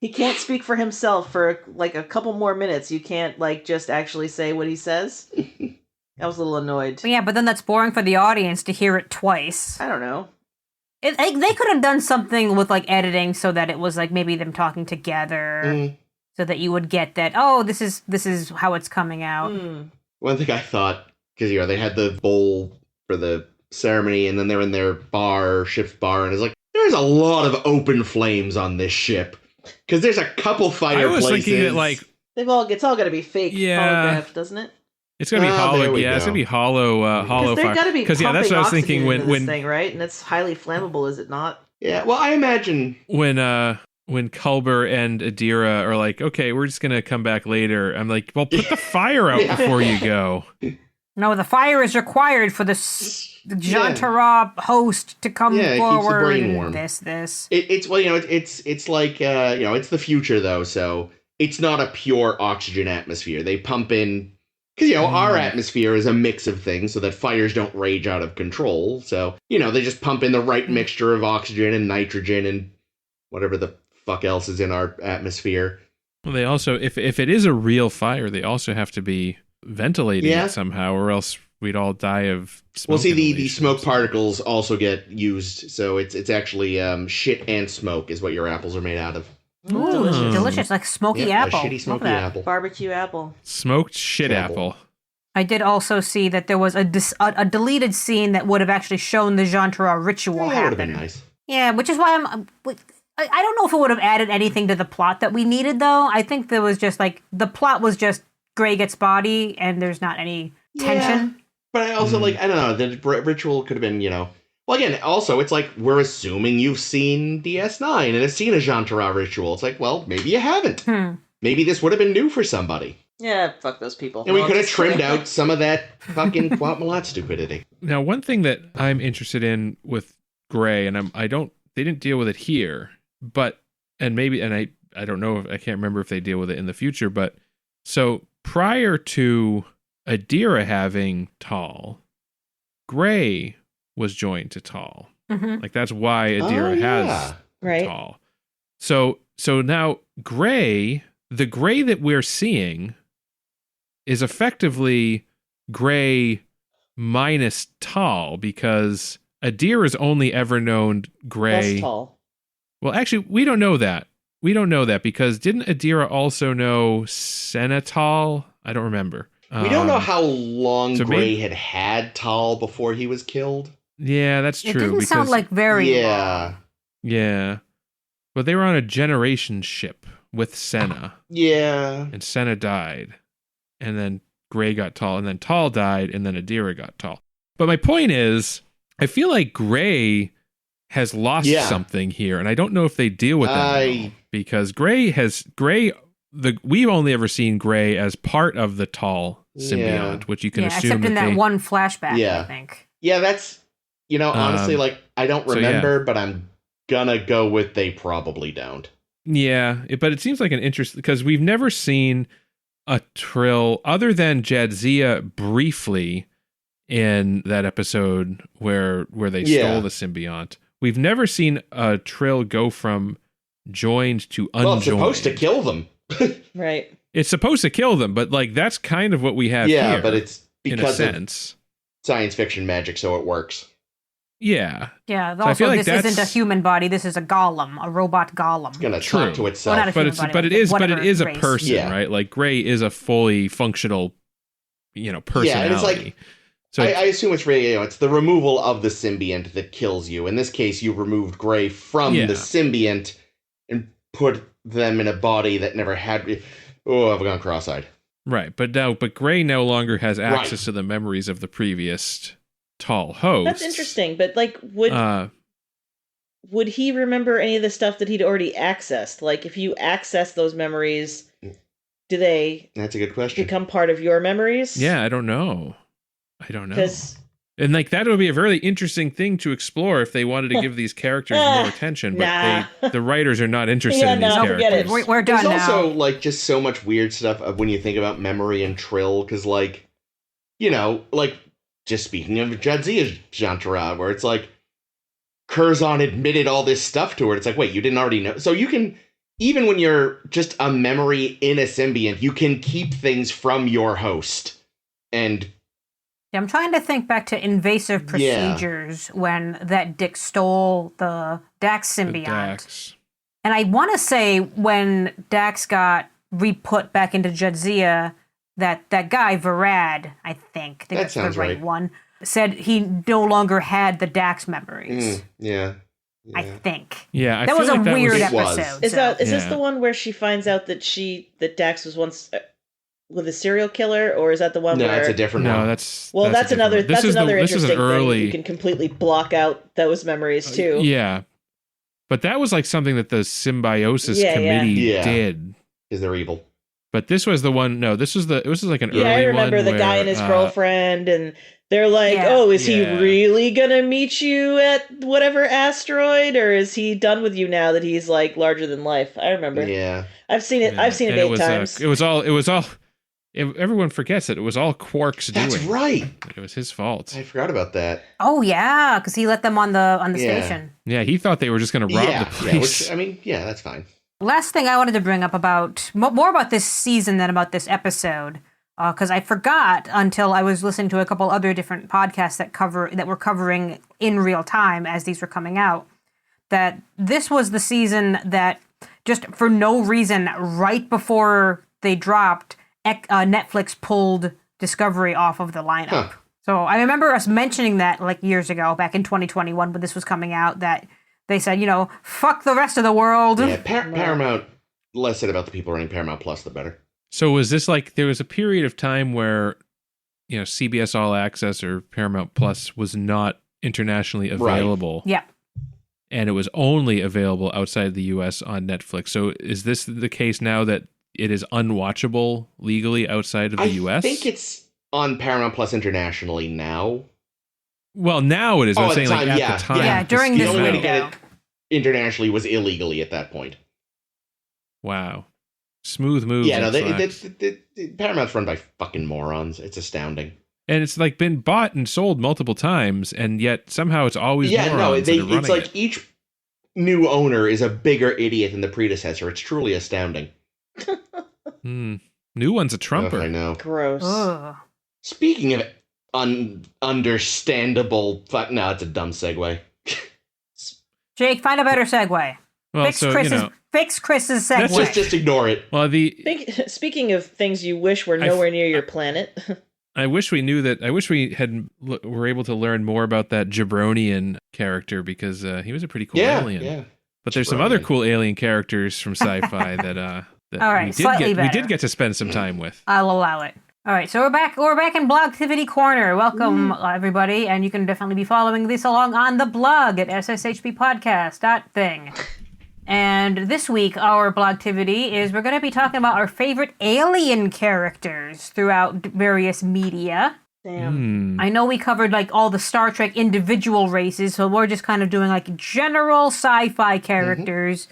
He can't speak for himself for, like, a couple more minutes. You can't, like, just actually say what he says. I was a little annoyed. But then that's boring for the audience to hear it twice. I don't know. They could have done something with, like, editing so that it was, like, maybe them talking together, so that you would get that, oh, this is how it's coming out. One thing I thought, because, you know, they had the bowl for the ceremony, and then they're in their ship's bar, and it's like, there's a lot of open flames on this ship. Because there's a couple fireplaces. I was thinking that, like, it's all got to be fake holograph, doesn't it? It's gonna be hollow. Yeah, it's gonna be hollow fire. They've got to be pumping that's what I was thinking when this thing, right? And it's highly flammable, is it not? Yeah. Well, I imagine when Culber and Adira are like, okay, we're just gonna come back later. I'm like, well, put the fire out before you go. No, the fire is required for the Jean Tarab host to come forward. It keeps the brain warm. It's well, you know, it's like you know, it's the future though, so it's not a pure oxygen atmosphere. They pump in. Because, you know, our atmosphere is a mix of things so that fires don't rage out of control. So, you know, they just pump in the right mixture of oxygen and nitrogen and whatever the fuck else is in our atmosphere. Well, they also, if it is a real fire, they also have to be ventilating it somehow, or else we'd all die of smoke. Well, see, the smoke particles also get used. So it's actually shit and smoke is what your apples are made out of. Ooh, delicious, like smoky apple. A shitty smoky apple. Barbecue apple. Smoked shit apple. I did also see that there was a deleted scene that would have actually shown the Jean Tarab ritual happen. That would have been nice. Yeah, which is why I don't know if it would have added anything to the plot that we needed, though. I think there was just, like, the plot was just Gray gets body, and there's not any tension. Yeah, but I also, like, I don't know, the ritual could have been, you know... Well, again, also, it's like, we're assuming you've seen DS9 and have seen a Jean Tarab ritual. It's like, well, maybe you haven't. Maybe this would have been new for somebody. Yeah, fuck those people. And we could have trimmed out some of that fucking Quat Malat stupidity. Now, one thing that I'm interested in with Gray, and they didn't deal with it here, but, I don't know, I can't remember if they deal with it in the future, but, so, prior to Adira having Tal, Gray was joined to Tal. Like, that's why Adira has Tal. So now Gray, the Gray that we're seeing is effectively Gray minus Tal, because Adira's only ever known Gray. Less Tal. Well, actually, we don't know that. We don't know that, because didn't Adira also know Senatal? I don't remember. We don't know how long Gray had Tal before he was killed. Yeah, that's true. It didn't sound like very long. Yeah. But they were on a generation ship with Senna. Yeah. And Senna died. And then Gray got Tal. And then Tal died. And then Adira got Tal. But my point is, I feel like Gray has lost something here. And I don't know if they deal with that because we've only ever seen Gray as part of the Tal symbiont, which you can assume except in that one flashback, I think. Yeah, that's, honestly, like, I don't remember, but I'm gonna go with they probably don't. Yeah, but it seems like an interest, because we've never seen a Trill, other than Jadzia briefly in that episode where they stole the symbiont. We've never seen a Trill go from joined to unjoined. Well, it's supposed to kill them. Right. It's supposed to kill them, but like that's kind of what we have here. Yeah, but it's because in a sense. Science fiction magic, so it works. Yeah. Yeah, So also I feel like this that's- isn't a human body, this is a golem, a robot golem. It's gonna True. talk to itself. Well, not a But human it's body, but it is a race. person, right? Like Gray is a fully functional, personality. Yeah, and it's like, so I assume it's really, it's the removal of the symbiont that kills you. In this case, you removed Gray from the symbiont and put them in a body that never had. Oh, I've gone cross-eyed. right, but Gray no longer has access to the memories of the previous tall host. That's interesting, but like, would he remember any of the stuff that he'd already accessed? Like, if you access those memories, do they? That's a good question. Become part of your memories? Yeah, I don't know. Because And like that would be a very interesting thing to explore if they wanted to give these characters more attention. But the writers are not interested in these forget characters. it. We're done There's now. also like just so much weird stuff of when you think about memory and Trill, because like, like just speaking of Jadzia's Jantarad, where it's like Curzon admitted all this stuff to her. It's like, wait, you didn't already know? So you can, even when you're just a memory in a symbiont, you can keep things from your host. And I'm trying to think back to invasive procedures when that Dick stole the Dax symbiont. Dax. And I want to say when Dax got re-put back into Jadzia, that guy, Varad, I think That that's the sounds right right. one, said he no longer had the Dax memories. Yeah. I think. Yeah, I That feel was a like that weird It was. episode. is so. this the one where she finds out that Dax was once with a serial killer, or is that the one No, where? it's a different No, one. That's a different another. one. That's another this is interesting an early. thing. You can completely block out those memories too. Yeah, but that was like something that the symbiosis committee Yeah. did. Because they're evil. But this was the one. No, this was like an early one. I remember the where, guy and his girlfriend, and they're like, Yeah. "Oh, is he Yeah. really gonna meet you at whatever asteroid, or is he done with you now that he's like larger than life?" I remember. Yeah. I've seen it. I've seen it And 8 times. It was all. Everyone forgets that it was all Quark's doing. That's right. It was his fault. I forgot about that. Oh yeah, because he let them on the Yeah. station. Yeah, he thought they were just going to rob the place. That's fine. Last thing I wanted to bring up about more about this season than about this episode, because I forgot until I was listening to a couple other different podcasts that were covering in real time as these were coming out, that this was the season that just for no reason right before they dropped, Netflix pulled Discovery off of the lineup. Huh. So I remember us mentioning that like years ago, back in 2021 when this was coming out, that they said, fuck the rest of the world. Yeah, Paramount, less said about the people running Paramount Plus, the better. So was this like there was a period of time where, CBS All Access or Paramount Plus was not internationally available. Yeah. And it was only available outside the US on Netflix. So is this the case now that it is unwatchable legally outside of the US? I think it's on Paramount Plus internationally now. Well, now it is. I'm saying like at the time. Yeah, during The this only way to window. get it internationally was illegally at that point. Wow. Smooth moves. Yeah, no, Fox. Paramount's run by fucking morons. It's astounding. And it's like been bought and sold multiple times, and yet somehow it's always morons that are running it's like it. each new owner is a bigger idiot than the predecessor. It's truly astounding. New one's a trumper. I know. Gross. Ugh. Speaking of understandable, no, it's a dumb segue. Jake, find a better segue. Well, Fix Chris's segue. That's Just ignore it. Well, Speaking of things you wish were nowhere near your planet. I wish we knew that. I wish we were able to learn more about that Jabronian character because he was a pretty cool alien. Yeah. But there's some other cool alien characters from sci-fi that All right, we did get to spend some time with. I'll allow it. All right, so we're back in Blogtivity Corner. Welcome, everybody, and you can definitely be following this along on the blog at sshbpodcast.thing. And this week, our blogtivity is we're going to be talking about our favorite alien characters throughout various media. Damn. I know we covered like all the Star Trek individual races, so we're just kind of doing like general sci-fi characters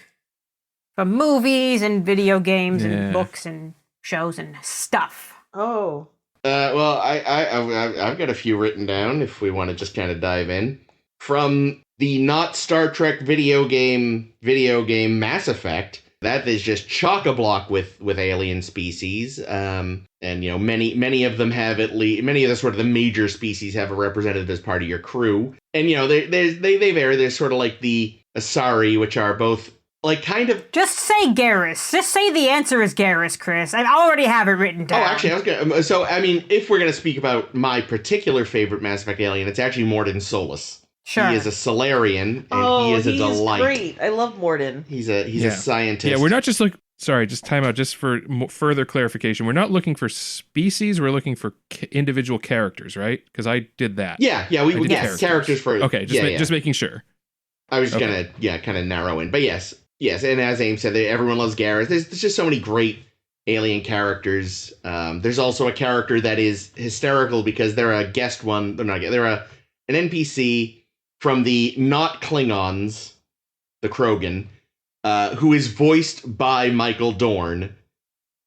from movies and video games and books and shows and stuff. Oh. Well, I've got a few written down if we want to just kind of dive in. From the not Star Trek video game Mass Effect, that is just chock-a-block with alien species. And many of them have many of the sort of the major species have a representative as part of your crew. And they vary. There's sort of like the Asari, which are both like kind of... Just say Garrus. Just say the answer is Garrus, Chris. I already have it written down. Oh, actually, I was gonna... So, I mean, if we're going to speak about my particular favorite Mass Effect alien, it's actually Morden Solus. Sure. He is a Solarian, and he is a delight. Great. I love Morden. He's a scientist. Yeah, we're not just looking... Sorry, just time out. Just for further clarification, we're not looking for species. We're looking for individual characters, right? Because I did that. Yeah, we get characters for... Okay, just making sure. I was just gonna, kind of narrow in. But yes, and as Aim said, everyone loves Garrus. There's just so many great alien characters. There's also a character that is hysterical because they're a guest one. They're an NPC from the not Klingons, the Krogan, who is voiced by Michael Dorn.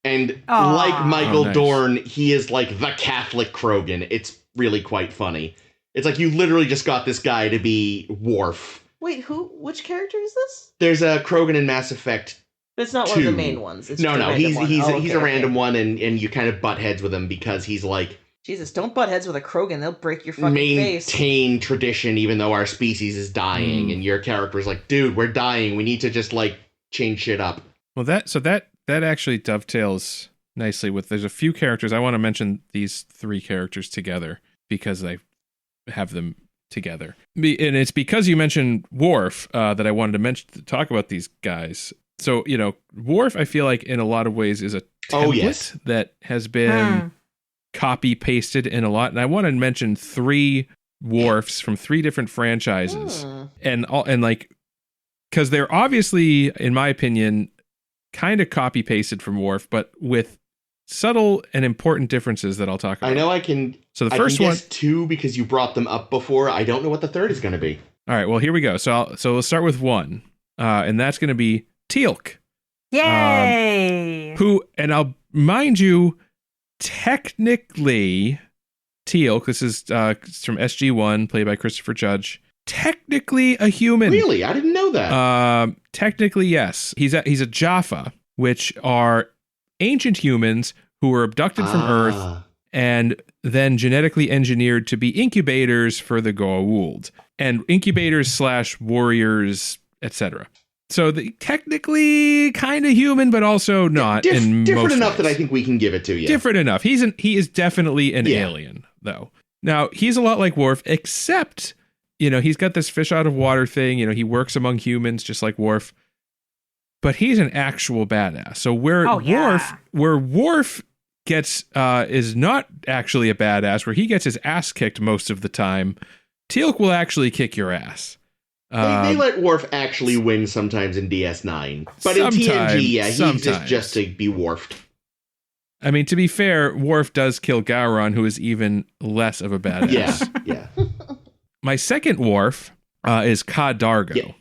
And like Michael Dorn, he is like the Catholic Krogan. It's really quite funny. It's like you literally just got this guy to be Worf. Wait, which character is this? There's a Krogan in Mass Effect. But it's not 2. One of the main ones. It's no, he's a random one, and you kind of butt heads with him because he's like... Jesus, don't butt heads with a Krogan. They'll break your fucking face. Maintain tradition even though our species is dying, and your character is like, dude, we're dying. We need to just, like, change shit up. Well, that actually dovetails nicely with... There's a few characters. I want to mention these 3 characters together because I have them together. And it's because you mentioned Worf that I wanted to talk about these guys. So, Worf, I feel like in a lot of ways is a template that has been copy-pasted in a lot. And I want to mention 3 Worfs from 3 different franchises. And like, because they're obviously, in my opinion, kind of copy-pasted from Worf, but with subtle and important differences that I'll talk about. I know I can... So the first one... guess 2 because you brought them up before. I don't know what the third is going to be. All right, well, here we go. So let's start with 1. And that's going to be Teal'c. Yay! Who, and I'll mind you, technically, Teal'c, this is from SG-1, played by Christopher Judge, technically a human. Really? I didn't know that. Technically, yes. He's a Jaffa, which are ancient humans who were abducted from Earth and then genetically engineered to be incubators for the Goa'uld. And incubators / warriors, etc. So technically kind of human, but also not. Different enough that I think we can give it to you. Different enough. He is definitely an alien, though. Now, he's a lot like Worf, except, he's got this fish out of water thing. He works among humans just like Worf. But he's an actual badass. So where Worf gets is not actually a badass, where he gets his ass kicked most of the time, Teal'c will actually kick your ass. They let Worf actually win sometimes in DS9. But in TNG, he's just to be Worfed. I mean, to be fair, Worf does kill Gowron, who is even less of a badass. Yeah. My second Worf is Ka Dargo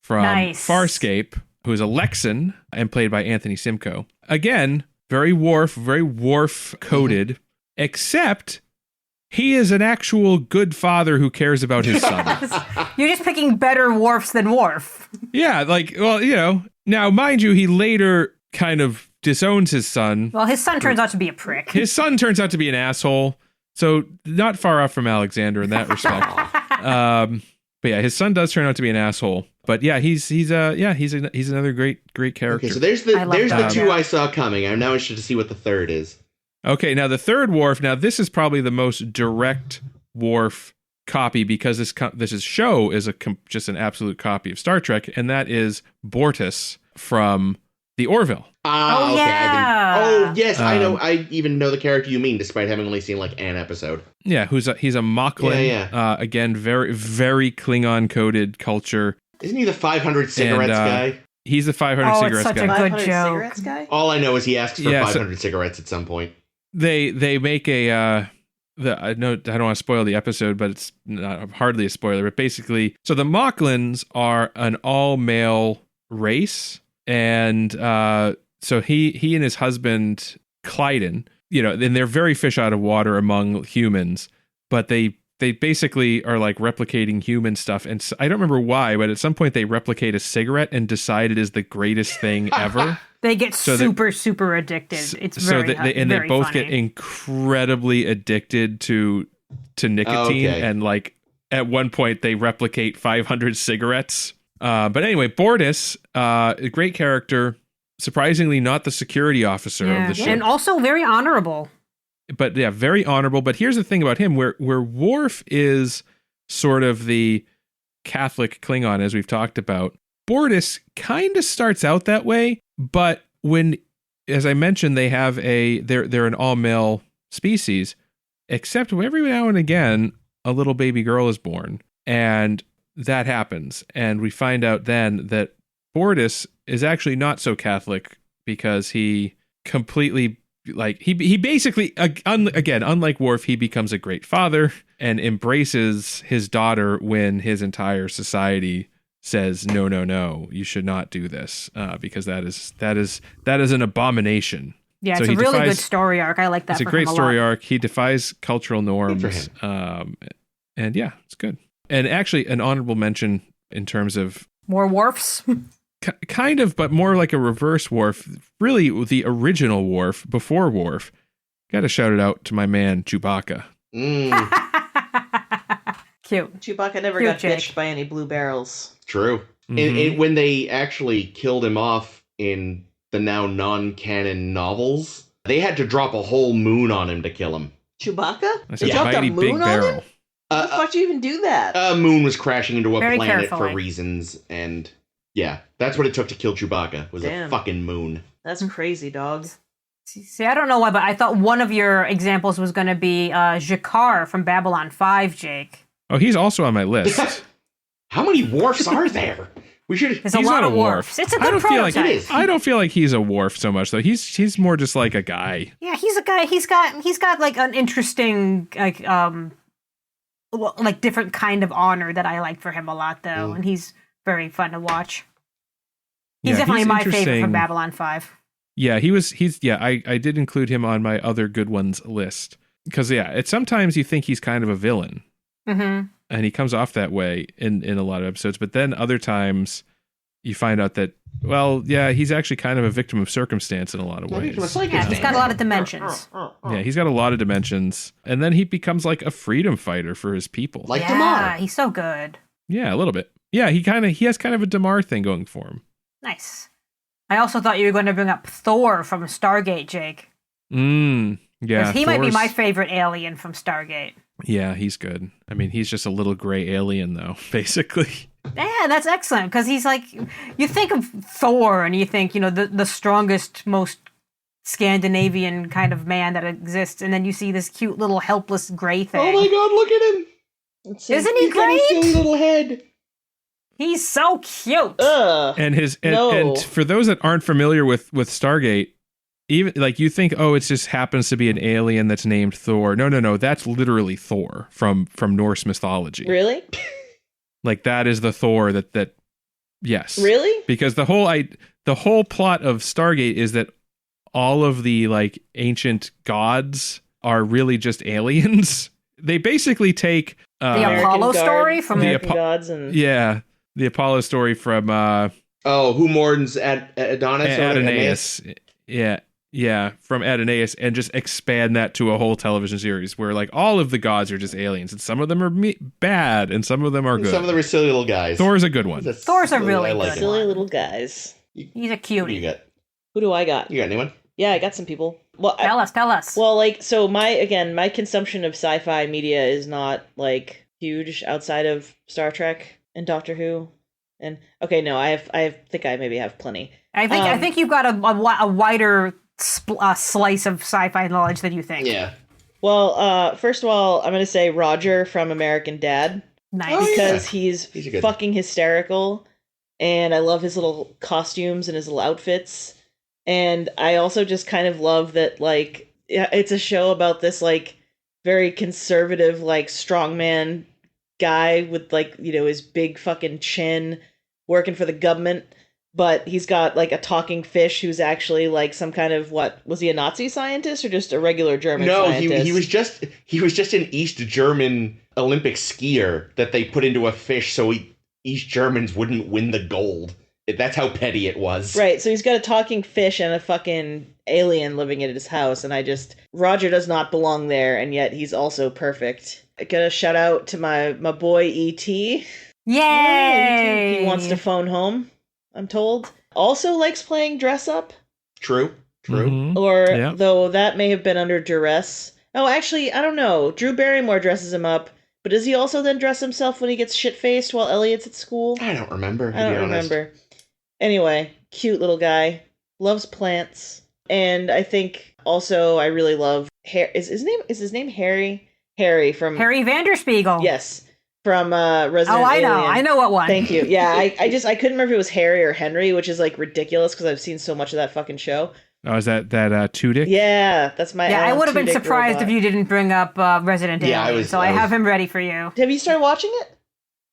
from Farscape, who is a Lexan and played by Anthony Simcoe. Again, very Worf coded, except he is an actual good father who cares about his son. You're just picking better Worfs than Worf. Yeah, now, mind you, he later kind of disowns his son. Well, his son turns out to be a prick. His son turns out to be an asshole, so not far off from Alexander in that respect. But yeah, his son does turn out to be an asshole. But yeah, he's another great character. Okay, so there's the 2 I saw coming. I'm now interested to see what the third is. Okay, now the third Worf. Now this is probably the most direct Worf copy because this show is just an absolute copy of Star Trek, and that is Bortus from the Orville. Okay. Yeah. Yes, I know. I even know the character you mean, despite having only seen like an episode. Yeah, he's a Moclan. Yeah. Again, very very Klingon coded culture. Isn't he the 500 cigarettes guy? He's the 500 Oh, it's cigarettes such guy. a good 500 joke. cigarettes guy? All I know is he asks for Yeah, so- 500 cigarettes at some point. They make I know I don't want to spoil the episode, but it's not hardly a spoiler. But basically, so the Mocklins are an all-male race, and so he and his husband Clyden, and they're very fish out of water among humans, but they basically are like replicating human stuff. And so, I don't remember why, but at some point they replicate a cigarette and decide it is the greatest thing ever. They get So super addicted. It's very they both funny. get incredibly addicted to nicotine, Okay. and like at one point they replicate 500 cigarettes. But anyway, Bortus, a great character, surprisingly not the security officer of the ship, and also very honorable. but yeah, very honorable. But here's the thing about him, where Worf is sort of the Catholic Klingon, as we've talked about. Bortus kind of starts out that way, but when, as I mentioned, they have they're an all-male species, except every now and again a little baby girl is born, and that happens, and we find out then that Bortus is actually not so Catholic, because he completely, like, he basically, again, unlike Worf, he becomes a great father and embraces his daughter when his entire society says no, you should not do this, because that is an abomination. Yeah, So it's a he really defies- good story arc. I like that. It's a for great him story lot. arc. He defies cultural norms, Good for and yeah, it's good. And actually, an honorable mention in terms of More Worfs. kind of, but more like a reverse Worf. Really, the original Worf before Worf. Got to shout it out to my man Chewbacca. Cute. Chewbacca never Cute got Jake. bitched by any blue barrels. True. Mhm. And when they actually killed him off in the now non-canon novels, they had to drop a whole moon on him to kill him. Chewbacca? That's They a dropped a mighty moon big on barrel. him? How the fuck do you even do that? A moon was crashing into a Very planet carefully. for reasons, and yeah, that's what it took to kill Chewbacca, was Damn. a fucking moon. That's crazy, dog. See, I don't know why, but I thought one of your examples was going to be Jakar from Babylon 5, Jake. Oh, he's also on my list. How many wharfs are there? We should. There's He's a lot not of a Worf. Worfs. It's a I good don't feel like prototype. it is. I don't feel like he's a Worf so much though. He's more just like a guy. Yeah, he's a guy. He's got like an interesting like different kind of honor that I like for him a lot though, and he's very fun to watch. He's Yeah, definitely my favorite interesting. from Babylon 5. Yeah, I did include him on my other good ones list. Because it's sometimes you think he's kind of a villain. Mm-hmm. And he comes off that way in a lot of episodes, but then other times you find out that, well, yeah, he's actually kind of a victim of circumstance in a lot of ways. Yeah, he's got a lot of dimensions. Yeah, he's got a lot of dimensions. And then he becomes like a freedom fighter for his people. Like yeah, Damar. he's so good. Yeah, a little bit. Yeah, he has kind of a Damar thing going for him. Nice. I also thought you were going to bring up Thor from Stargate, Jake. Yeah. Because he might be Thor's- my favorite alien from Stargate. Yeah, he's good. I mean, he's just a little gray alien, though, basically. Yeah, that's excellent because he's like, you think of Thor and you think, the strongest, most Scandinavian kind of man that exists, and then you see this cute little helpless gray thing. Oh my god, look at him! Isn't he He's got a silly great? little head. He's so cute. Ugh. And No. and for those that aren't familiar with Stargate, even like you think, oh, it just happens to be an alien that's named Thor. No, that's literally Thor from Norse mythology. Really? Like that is the Thor that yes. Really? Because the whole plot of Stargate is that all of the like ancient gods are really just aliens. They basically take The American Apollo guard- story from American The gods and the Apollo story from Oh, who mourns Adonis? or Adonais. Yeah, from Adonais, and just expand that to a whole television series where like all of the gods are just aliens, and some of them are bad, and some of them are good. Some of them are silly little guys. Thor's a good one. Thor's a really I like good it. silly little guys. He's a Who do you cutie. got? Who do I got? You got anyone? Yeah, I got some people. Well, Tell us. well, like, so my consumption of sci-fi media is not like huge outside of Star Trek and Doctor Who. And okay, no, I think I maybe have plenty. I think you've got a wider slice of sci-fi knowledge than you think. Yeah. Well, first of all, I'm gonna say Roger from American Dad Nice. Oh, yeah. because He's a he's good- fucking hysterical, and I love his little costumes and his little outfits. And I also just kind of love that, like, it's a show about this, like, very conservative, like, strongman guy with, like, his big fucking chin working for the government. But he's got, like, a talking fish who's actually, like, some kind of, what, was he a Nazi scientist or just a regular German scientist? No, he was just an East German Olympic skier that they put into a fish so East Germans wouldn't win the gold. That's how petty it was. Right, so he's got a talking fish and a fucking alien living at his house, and Roger does not belong there, and yet he's also perfect. I gotta shout out to my boy E.T. Yay! He wants to phone home, I'm told. Also likes playing dress up. True. Mm-hmm. Though that may have been under duress. Oh, actually, I don't know. Drew Barrymore dresses him up, but does he also then dress himself when he gets shit-faced while Elliot's at school? I don't remember. I don't remember. Anyway, cute little guy. Loves plants. And I think also I really love is his name Harry? Harry from Harry Vanderspiegel. Yes. From Resident Alien. Oh, I know what one. Thank you. Yeah, I couldn't remember if it was Harry or Henry, which is like ridiculous because I've seen so much of that fucking show. Oh, is that Tudyk? Yeah, that's my I would have been Tudyk surprised robot. if you didn't bring up Resident Alien. I have him ready for you. Have you started watching it?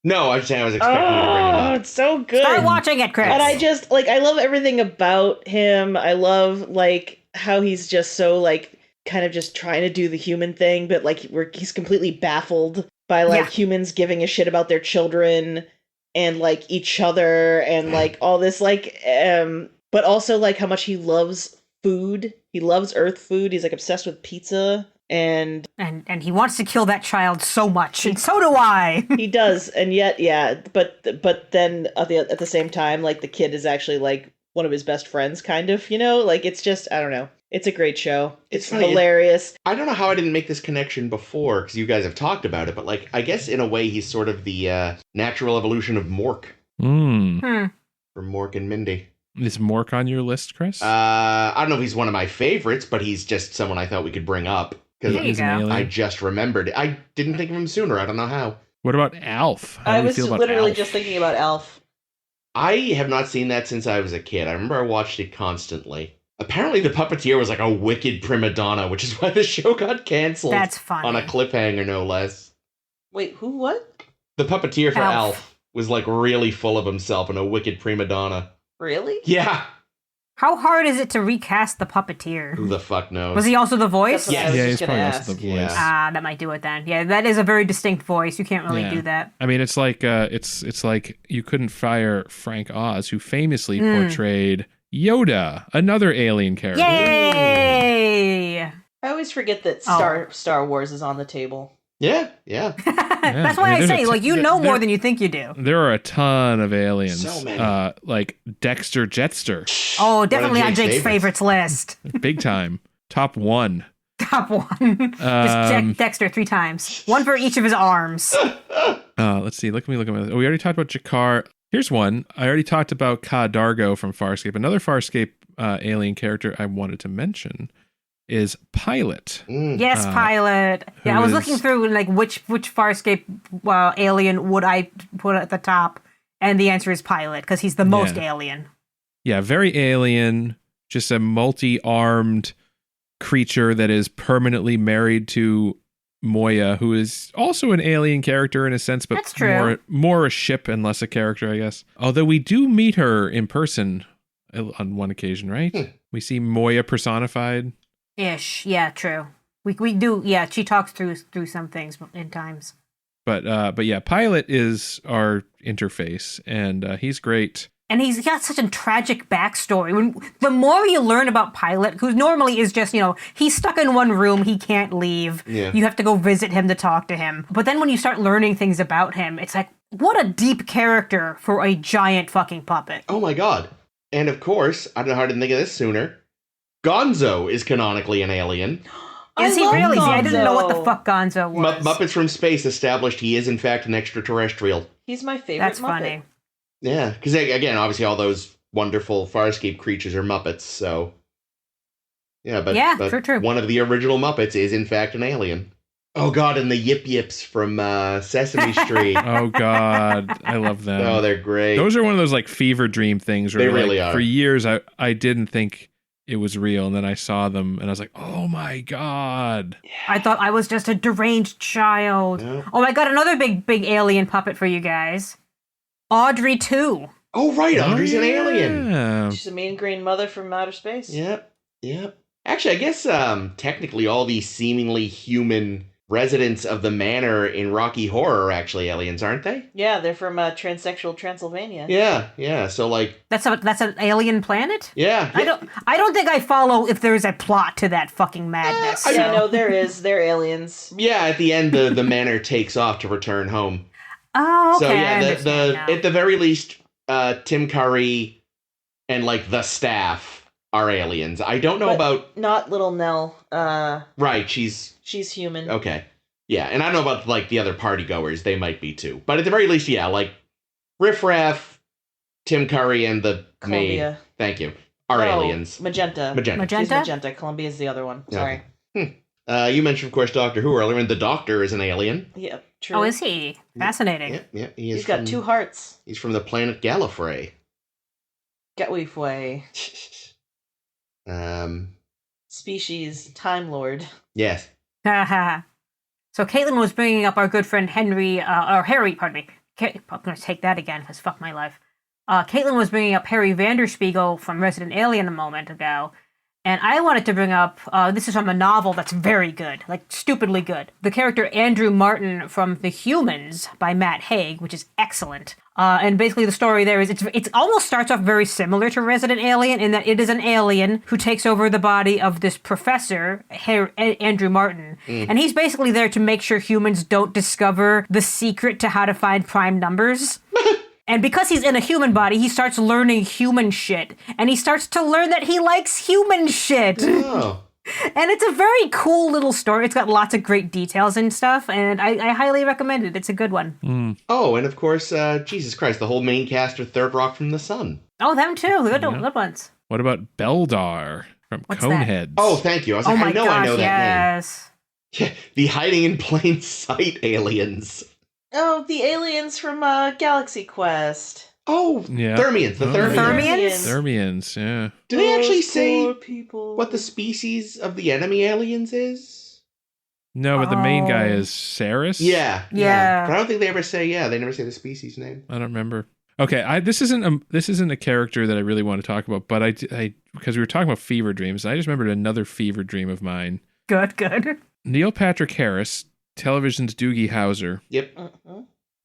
No, I was saying I was expecting you to bring it up. Oh, it's so good. Start watching it, Chris. And I just, like, I love everything about him. I love, like, how he's just so, like, kind of just trying to do the human thing, but, like, he's completely baffled by, like, humans giving a shit about their children and, like, each other and, like, all this, like, but also, like, how much he loves food. He loves Earth food. He's, like, obsessed with pizza. And he wants to kill that child so much, and so do I. He does, and yet, but then at the same time, like, the kid is actually, like, one of his best friends, kind of, like, it's just, I don't know. It's a great show. It's hilarious. I don't know how I didn't make this connection before, because you guys have talked about it, but, like, I guess in a way he's sort of the natural evolution of Mork. From Mork and Mindy. Is Mork on your list, Chris? I don't know if he's one of my favorites, but he's just someone I thought we could bring up. Because I just remembered it. I didn't think of him sooner. I don't know how. What about Alf? I was literally just thinking about Alf. I have not seen that since I was a kid. I remember I watched it constantly. Apparently the puppeteer was like a wicked prima donna, which is why the show got canceled. That's funny. On a cliffhanger, no less. Wait, who, what? The puppeteer for Alf was like really full of himself and a wicked prima donna. Really? Yeah. How hard is it to recast the puppeteer? Who the fuck knows? Was he also the voice? Yeah, he's probably also the voice. Yeah. That might do it then. Yeah, that is a very distinct voice. You can't really do that. I mean, it's like it's like you couldn't fire Frank Oz, who famously portrayed Yoda, another alien character. Yay! I always forget that Star Wars is on the table. Yeah. That's why I say, like, you know more than you think you do. There are a ton of aliens. So many. Like Dexter Jetster. Oh, definitely on Jake's favorites list. Big time. Top one. Top one. Just Dexter 3 times. One for each of his arms. Let's see. Look at me. Oh, we already talked about Jakar. Here's one. I already talked about Ka Dargo from Farscape. Another Farscape alien character I wanted to mention is Pilot. Yes, Pilot. Yeah, I was looking through like which Farscape alien would I put at the top, and the answer is Pilot because he's the most alien. Yeah, very alien. Just a multi-armed creature that is permanently married to Moya, who is also an alien character in a sense, but that's true. More a ship and less a character, I guess. Although we do meet her in person on one occasion, right? We see Moya personified. Ish, yeah, true. We do, yeah. She talks through some things in times. But yeah, Pilot is our interface, and he's great. And he's got such a tragic backstory. The more you learn about Pilot, who normally is just, he's stuck in one room, he can't leave. Yeah. You have to go visit him to talk to him. But then when you start learning things about him, it's like, what a deep character for a giant fucking puppet. Oh my god. And of course, I don't know how I didn't think of this sooner. Gonzo is canonically an alien. Is he really? I didn't know what the fuck Gonzo was. Muppets from Space established he is in fact an extraterrestrial. He's my favorite That's Muppet. funny. Yeah, because again, obviously all those wonderful Farscape creatures are Muppets, so... Yeah, but true. one of the original Muppets is in fact an alien. Oh, God, and the Yip Yips from Sesame Street. Oh, God. I love them. Oh, they're great. Those are one of those, like, fever dream things. Where, they really are. For years, I didn't think it was real, and then I saw them, and I was like, oh, my God. I thought I was just a deranged child. No. Oh, I got another big alien puppet for you guys. Audrey 2. Oh, right. Audrey's an alien. Yeah. She's a mean green mother from outer space. Yep. Actually, I guess technically all these seemingly human residents of the manor in Rocky Horror are actually aliens, aren't they? Yeah, they're from transsexual Transylvania. Yeah. So like That's an alien planet? yeah. I don't think I follow if there's a plot to that fucking madness. Yeah, no, there is. They're aliens. Yeah, at the end the manor takes off to return home. Oh, okay. So I yeah, understand now. at the very least Tim Curry and like the staff are aliens. I don't know But about not Little Nell. right, she's human. okay. Yeah, and I don't know about like the other party goers, they might be too. But at the very least, yeah, like Riff Raff, Tim Curry, and the Columbia. maid. Thank you. Are No, aliens. Magenta. Magenta? She's Magenta. Columbia's the other one. Sorry. You mentioned, of course, Doctor Who earlier, and the Doctor is an alien. Yeah, true. Oh, is he? Fascinating. Yeah, He's got 2 hearts. He's from the planet Gallifrey. Gatway. Species Time Lord. Yes. So Caitlin was bringing up our good friend Harry, pardon me. I'm going to take that again because fuck my life. Caitlin was bringing up Harry Vanderspiegel from Resident Alien a moment ago. And I wanted to bring up, this is from a novel that's very good, like stupidly good. The character Andrew Martin from The Humans by Matt Haig, which is excellent. And basically the story there is, it almost starts off very similar to Resident Alien in that it is an alien who takes over the body of this professor, Andrew Martin. And he's basically there to make sure humans don't discover the secret to how to find prime numbers. And because he's in a human body, he starts learning human shit. And he starts to learn that he likes human shit. Oh. And it's a very cool little story. It's got lots of great details and stuff. And I highly recommend it. It's a good one. Oh, and of course, Jesus Christ, the whole main cast of Third Rock from the Sun. Oh, them too. Good ones. What about Beldar from What's Coneheads? Oh, thank you. I was like, Oh my I know gosh, that yes. name. Yeah, the hiding in plain sight aliens. Oh, the aliens from Galaxy Quest. Oh, Yeah. Thermians. The Oh, Thermians. Thermians, yeah. Do they actually Those say poor people. what the species of the enemy aliens is? No, but the main guy Oh. is Saris? Yeah. But I don't think they ever say, they never say the species name. I don't remember. Okay, this isn't a character that I really want to talk about, but I because we were talking about fever dreams, I just remembered another fever dream of mine. Good. Neil Patrick Harris, television's Doogie Howser, Yep.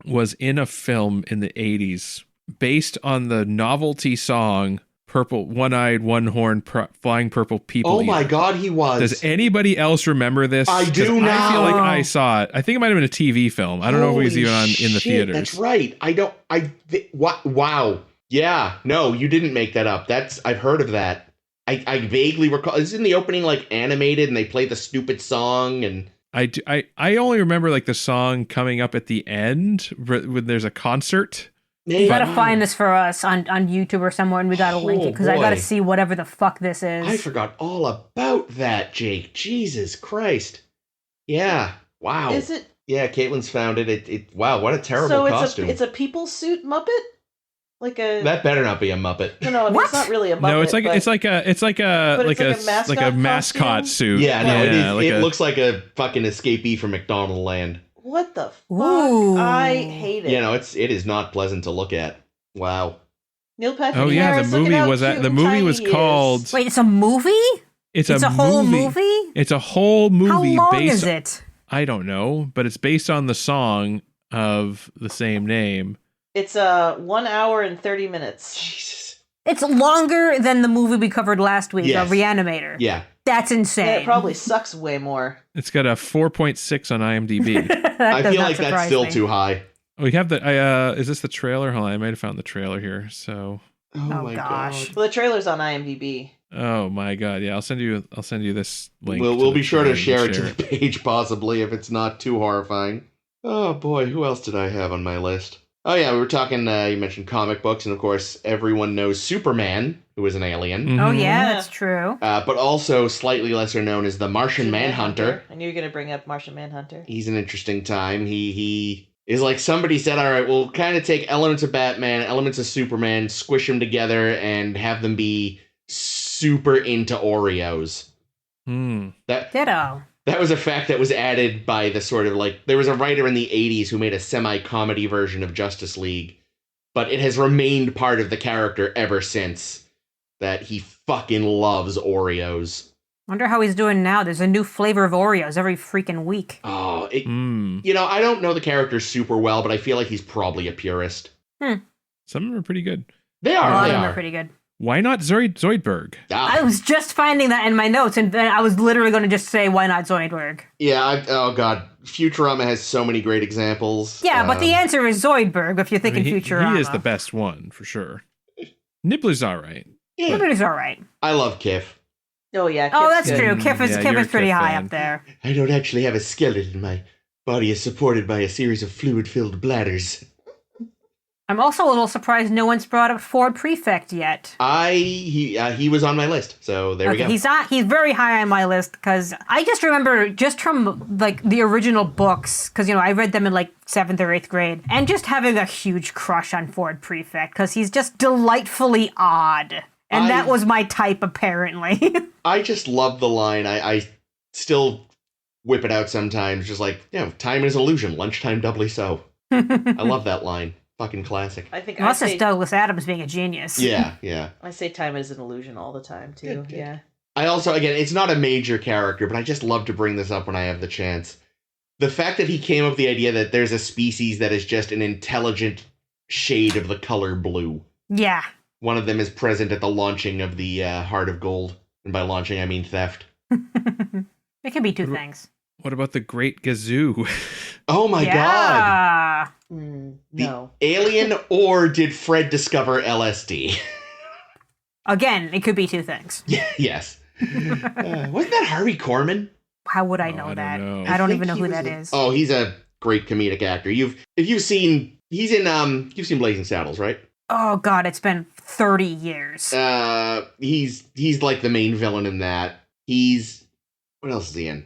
was in a film in the 80s based on the novelty song Purple One-Eyed One-Horned Flying Purple People Oh my Eater. God, he was. Does anybody else remember this? I 'Cause do I feel like now. I saw it. I think it might have been a TV film. I don't know if it was Holy even on in the shit, theaters. That's right. Wow. Yeah. No, you didn't make that up. I've heard of that. I vaguely recall. Is in the opening like animated and they play the stupid song and. I only remember like the song coming up at the end when there's a concert. You gotta find this for us on YouTube or somewhere, and we gotta link it because I gotta boy. see whatever the fuck this is. I forgot all about that, Jake. Jesus Christ. Yeah. Wow. Is it? Yeah, Caitlin's found it. Wow, what a terrible So costume. it's a people suit Muppet? Like a... That better not be a Muppet. No, I mean, What? it's not really a Muppet. No, it's like but a mascot suit. Yeah, no, Yeah, it looks like a fucking escapee from McDonald Land. What the fuck? Ooh. I hate it. You know, it is not pleasant to look at. Wow. Neil Patrick Oh yeah, Harris, the look at movie how was cute that. The and movie tiny was he is. called. Wait, it's a movie? It's a whole movie? It's a whole movie. How long based is it? I don't know, but it's based on the song of the same name. It's 1 hour and 30 minutes. Jesus. It's longer than the movie we covered last week, Yes. Reanimator. Yeah. That's insane. Yeah, it probably sucks way more. It's got a 4.6 on IMDb. That I does feel not like that's surprise still me. too high. We have the. Is this the trailer? Hold on, I might have found the trailer here. So. Oh, my gosh. Well, the trailer's on IMDb. Oh my god! Yeah, I'll send you this link. We'll to be the sure to trailer. share it to the page, possibly, if it's not too horrifying. Oh boy, who else did I have on my list? Oh yeah, we were talking, you mentioned comic books, and of course, everyone knows Superman, who is an alien. Mhm. Oh, yeah, that's true. But also slightly lesser known as the Martian Manhunter. I knew you were going to bring up Martian Manhunter. He's an interesting time. He is like somebody said, all right, we'll kind of take elements of Batman, elements of Superman, squish them together, and have them be super into Oreos. Ditto. That was a fact that was added by the sort of like, there was a writer in the 80s who made a semi-comedy version of Justice League, but it has remained part of the character ever since, that he fucking loves Oreos. Wonder how he's doing now. There's a new flavor of Oreos every freaking week. Oh, you know, I don't know the character super well, but I feel like he's probably a purist. Some of them are pretty good. They are. A lot They of them are are pretty good. Why not Zoidberg? I was just finding that in my notes, and then I was literally going to just say, why not Zoidberg? Yeah, oh god. Futurama has so many great examples. Yeah, but the answer is Zoidberg if you're thinking Futurama. He is the best one, for sure. Nibbler's all right. Yeah. Nibbler's all right. I love Kif. Oh, yeah. Oh, that's good. true. Kif is you're a pretty Kif high fan. up there. I don't actually have a skeleton. My body is supported by a series of fluid-filled bladders. I'm also a little surprised no one's brought up Ford Prefect yet. He was on my list, so there we go. He's very high on my list because I just remember just from like the original books, because I read them in like 7th or 8th grade, and just having a huge crush on Ford Prefect because he's just delightfully odd, and that was my type apparently. I just love the line. I still whip it out sometimes, just like, time is illusion, lunchtime doubly so. I love that line. Fucking classic. I think Unless it's Douglas Adams being a genius. Yeah. I say time is an illusion all the time, too. Good. Yeah. I also, again, it's not a major character, but I just love to bring this up when I have the chance. The fact that he came up with the idea that there's a species that is just an intelligent shade of the color blue. Yeah. One of them is present at the launching of the Heart of Gold. And by launching, I mean theft. It can be two things. What about the Great Gazoo? Oh my god! No. The alien, or did Fred discover LSD? Again, it could be two things. Yes. Wasn't that Harvey Korman? How would I know that? Know. I don't think even know he who was that is. Oh, he's a great comedic actor. You've seen Blazing Saddles, right? Oh god, it's been 30 years. He's like the main villain in that. What else is he in?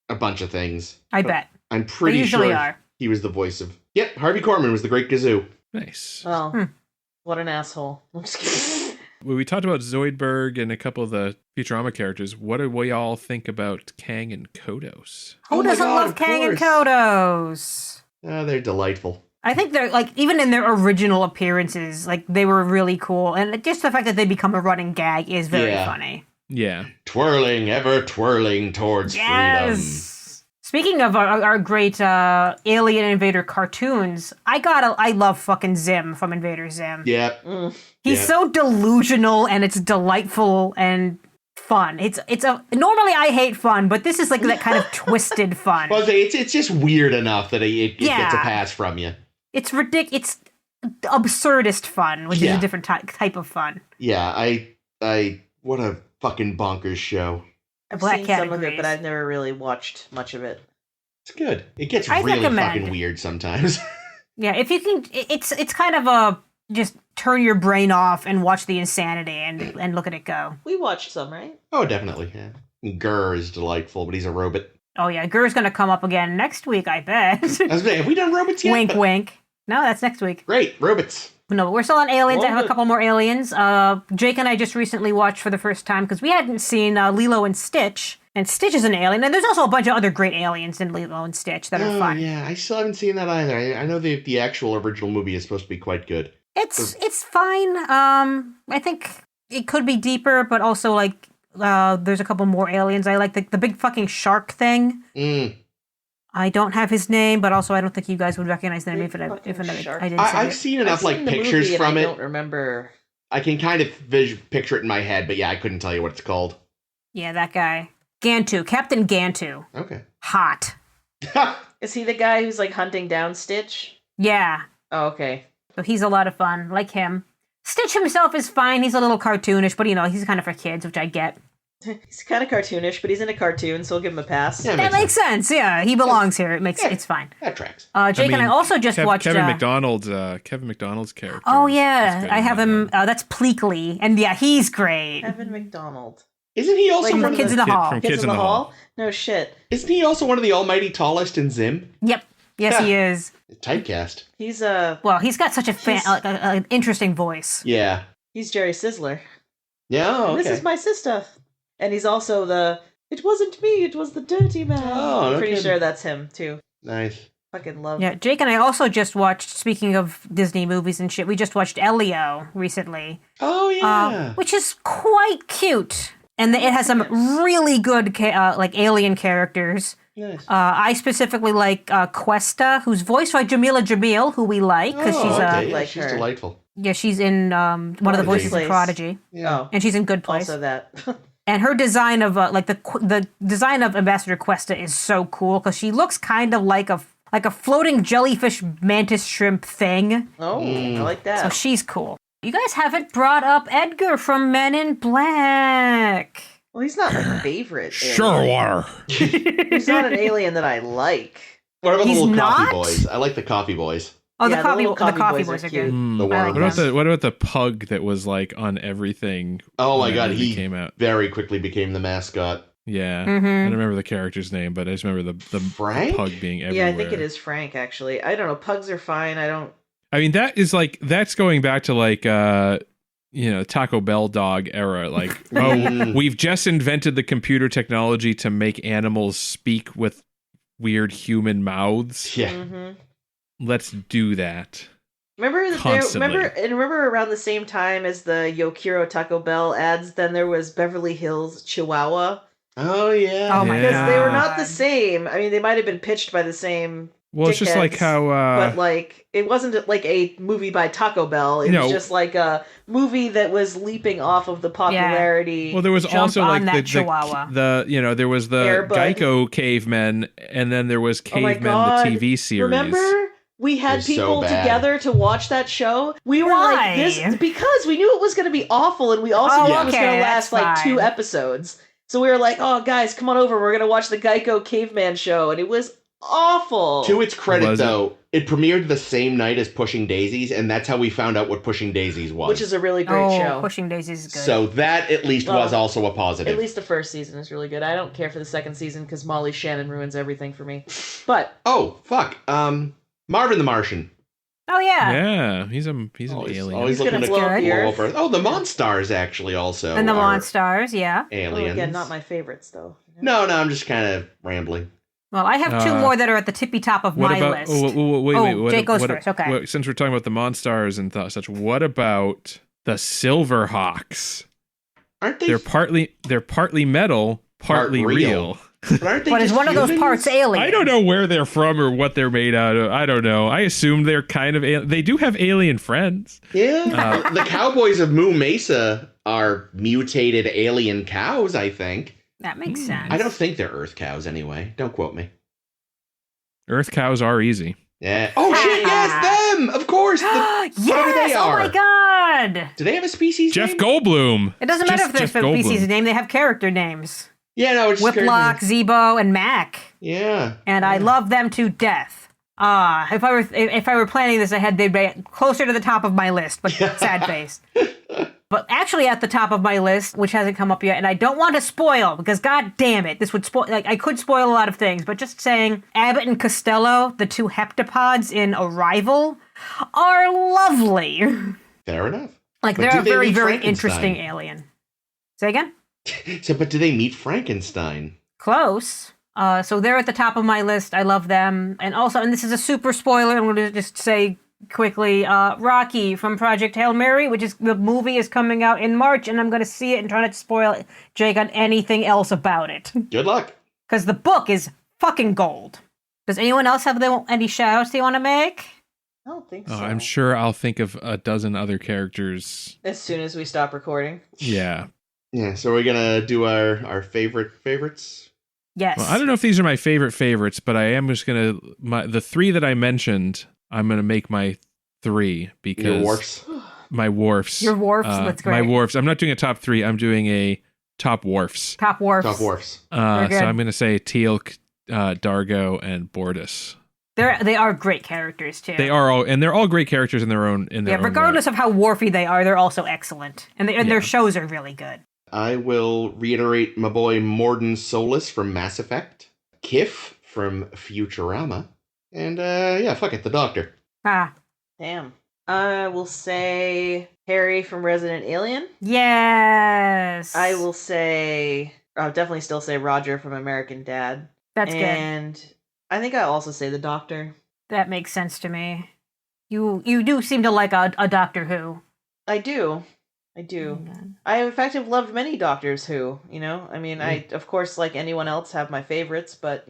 A bunch of things. I bet. I'm pretty They usually sure are. he was the voice of. Yep, Harvey Korman was the Great Gazoo. Nice. Well, what an asshole. I'm just kidding. Well, we talked about Zoidberg and a couple of the Futurama characters. What do we all think about Kang and Kodos? Who doesn't love Kang and Kodos? Oh, they're delightful. I think they're, like, even in their original appearances, like, they were really cool. And just the fact that they become a running gag is very funny. Yeah. Twirling, ever twirling towards freedom. Speaking of our great Alien Invader cartoons, I love fucking Zim from Invader Zim. Yeah. He's so delusional, and it's delightful and fun. Normally I hate fun, but this is like that kind of twisted fun. Well, it's just weird enough that it gets a pass from you. It's ridiculous. It's absurdist fun, which is a different type of fun. Yeah, what a fucking bonkers show. I've Black seen Cat some of it, agrees. but I've never really watched much of it. It's good. It gets I really recommend. fucking weird sometimes. Yeah, if you can, it's kind of a just turn your brain off and watch the insanity and look at it go. We watched some, right? Oh, definitely. Yeah. Gurr is delightful, but he's a robot. Oh yeah, Gurr's gonna come up again next week, I bet. Have we done robots yet? Wink, wink. No, that's next week. Great, robots. No, but we're still on Aliens. Well, I have a couple more Aliens. Jake and I just recently watched for the first time because we hadn't seen Lilo and Stitch. And Stitch is an alien, and there's also a bunch of other great aliens in Lilo and Stitch that are fun. Yeah, I still haven't seen that either. I know the actual original movie is supposed to be quite good. It's fine. I think it could be deeper, but also like there's a couple more aliens. I like the big fucking shark thing. I don't have his name, but also I don't think you guys would recognize the name if I didn't say I've it. seen enough I've seen the pictures movie from and it. I don't remember. I can kind of picture it in my head, but yeah, I couldn't tell you what it's called. Yeah, that guy. Gantu. Captain Gantu. Okay. Hot. Is he the guy who's like hunting down Stitch? Yeah. Oh, okay. So he's a lot of fun. Like him. Stitch himself is fine. He's a little cartoonish, but he's kind of for kids, which I get. He's kind of cartoonish, but he's in a cartoon, so we'll give him a pass. Yeah, That makes sense. Yeah, he belongs here. It's fine. That tracks. Jake and I also just watched Kevin McDonald's character. Oh is yeah, good I in have that him. one. That's Pleakley, and yeah, he's great. Kevin McDonald. Isn't he also Like one from of Kids in the, the Hall. From Kids in the Hall? No shit. Isn't he also one of the almighty tallest in Zim? Yep. Yes, he is. Typecast. He's Well, he's got such an interesting voice. Yeah. he's Jerry Sizzler. Yeah. Oh, okay. This is my sister. And he's also it wasn't me, it was the dirty man. Oh, I'm no pretty kidding. sure that's him too. Nice. Fucking love. Yeah, Jake and I also just watched. Speaking of Disney movies and shit, we just watched Elio recently, Oh yeah. which is quite cute, and it has some really good like alien characters. Nice. I specifically like Questa, who's voiced by Jamila Jamil, who we like because she's okay. Yeah, like she's her. delightful. she's in one of the Prodigy. voices of Place. Prodigy, Oh, and she's in Good Place. also that. And her design of the design of Ambassador Questa is so cool because she looks kind of like a floating jellyfish mantis shrimp thing. Oh, I like that. So she's cool. You guys haven't brought up Edgar from Men in Black. Well, he's not my favorite. Sure, water. He's not an alien that I like. What about He's the little not? coffee boys? I like the coffee boys. Oh, Yeah, the coffee little boys are are cute. good. The I like worms. them. What about the pug that was like on everything? Oh my when god, that movie he came out. very quickly became the mascot. Yeah, I Mm-hmm. don't remember the character's name, but I just remember the Frank? pug being everywhere. Yeah, I think it is Frank, actually. I don't know. Pugs are fine. I mean, that's going back to like Taco Bell dog era. Like, oh, we've just invented the computer technology to make animals speak with weird human mouths. Yeah. Mhm. Let's do that. Remember that Constantly. remember around the same time as the Yokiro Taco Bell ads, then there was Beverly Hills Chihuahua. Oh yeah. Oh my Because Yeah. they were not the same. I mean, they might have been pitched by the same Well, it's just like dickheads, how but like it wasn't like a movie by Taco Bell. It No. was just like a movie that was leaping off of the popularity. well, there was Jump also on like that chihuahua. there was the Air Bud. Geico cavemen, and then there was Oh my Cavemen God. the TV series. Remember? We had They're so people bad. together to watch that show. We were Why? like this because we knew it was going to be awful, and we also Oh, knew it was okay, going to that's last like 2 fine. episodes. So we were like, "Oh, guys, come on over. We're going to watch the Geico Caveman show," and it was awful. To its credit, Was it? though, it premiered the same night as Pushing Daisies, and that's how we found out what Pushing Daisies was. which is a really great show. Pushing Daisies is good. So that at least Well, was also a positive. At least the first season is really good. I don't care for the second season because Molly Shannon ruins everything for me. But Oh fuck. Marvin the Martian. oh yeah. Yeah, he's an Always alien. He's looking gonna to blow up the blow Earth. up Earth. Oh, the Monstars actually also. And the are Monstars, yeah. aliens. again, not my favorites though. No, I'm just kind of rambling. Well, I have 2 more that are at the tippy top of What my about? list. Wait. Jake goes what, first. Okay. Since we're talking about the Monstars and such, what about the Silverhawks? Aren't they? They're partly metal, partly Part real. real. But aren't they But is just one of those humans? parts alien? I don't know where they're from or what they're made out of. I don't know. I assume they're kind of they do have alien friends. Yeah. The cowboys of Moo Mesa are mutated alien cows, I think. That makes sense. I don't think they're Earth cows anyway. Don't quote me. Earth cows are easy. Yeah. Oh shit, yes, them! Of course! yes! whatever they Oh are. my god! Do they have a species Jeff name? Goldblum. It doesn't matter Just if there's Jeff a Goldblum. species name; they have character names. Yeah, no, it's just Whiplock, Zebo, and Mac, Yeah. and I love them to death. If I were planning this ahead, they'd be closer to the top of my list, but sad face. But actually, at the top of my list, which hasn't come up yet, and I don't want to spoil because, god damn it, this would spoil. Like I could spoil a lot of things, but just saying, Abbott and Costello, the 2 heptapods in Arrival, are lovely. Fair enough. Like But they're do a they very, meet very Frankenstein? interesting alien. Say again? So, but do they meet Frankenstein? Close. So they're at the top of my list. I love them. And also, and this is a super spoiler, I'm going to just say quickly, Rocky from Project Hail Mary, which is, the movie is coming out in March, and I'm going to see it and try not to spoil Jake on anything else about it. Good luck. Because the book is fucking gold. Does anyone else have any shout-outs they want to make? I don't think Oh, so. I'm sure I'll think of a dozen other characters. As soon as we stop recording. Yeah. Yeah, so we're gonna do our favorites. Yes. Well, I don't know if these are my favorites, but I am just gonna the 3 that I mentioned. I'm gonna make my 3 because Your Worfs. my wharfs. Your Worfs, that's great. My wharfs. I'm not doing a top 3. I'm doing a Top Wharfs. Top Wharfs. Top Wharfs. So I'm going to say Teal'c, Dargo, and Bortus. They are great characters too. They are all, and they're all great characters in their own. Regardless of how wharfy they are, they're also excellent, and their shows are really good. I will reiterate my boy Morden Solus from Mass Effect, Kif from Futurama, and fuck it, the Doctor. Damn. I will say Harry from Resident Alien. Yes. I will say, I'll definitely still say Roger from American Dad. That's good. And I think I'll also say the Doctor. That makes sense to me. You do seem to like a Doctor Who. I do. I, in fact, have loved many Doctors Who, I mean, I, of course, like anyone else, have my favorites, but,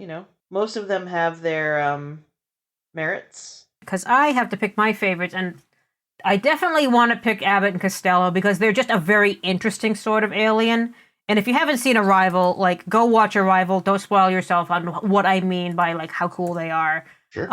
most of them have their merits. Because I have to pick my favorites, and I definitely want to pick Abbott and Costello because they're just a very interesting sort of alien. And if you haven't seen Arrival, like, go watch Arrival. Don't spoil yourself on what I mean by, like, how cool they are. Sure.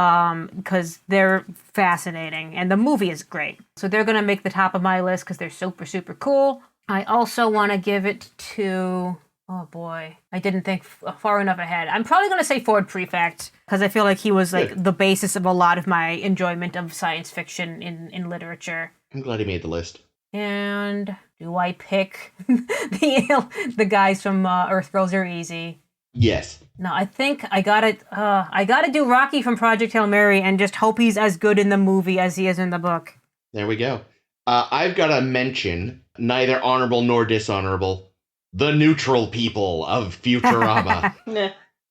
Because they're fascinating, and the movie is great. So they're going to make the top of my list because they're super, super cool. I also want to give it to... Oh, boy. I didn't think far enough ahead. I'm probably going to say Ford Prefect because I feel like he was, like, the basis of a lot of my enjoyment of science fiction in literature. I'm glad he made the list. And do I pick the guys from Earth Girls Are Easy? Yes. No, I think I gotta do Rocky from Project Hail Mary and just hope he's as good in the movie as he is in the book. There we go. I've got to mention, neither honorable nor dishonorable, the neutral people of Futurama.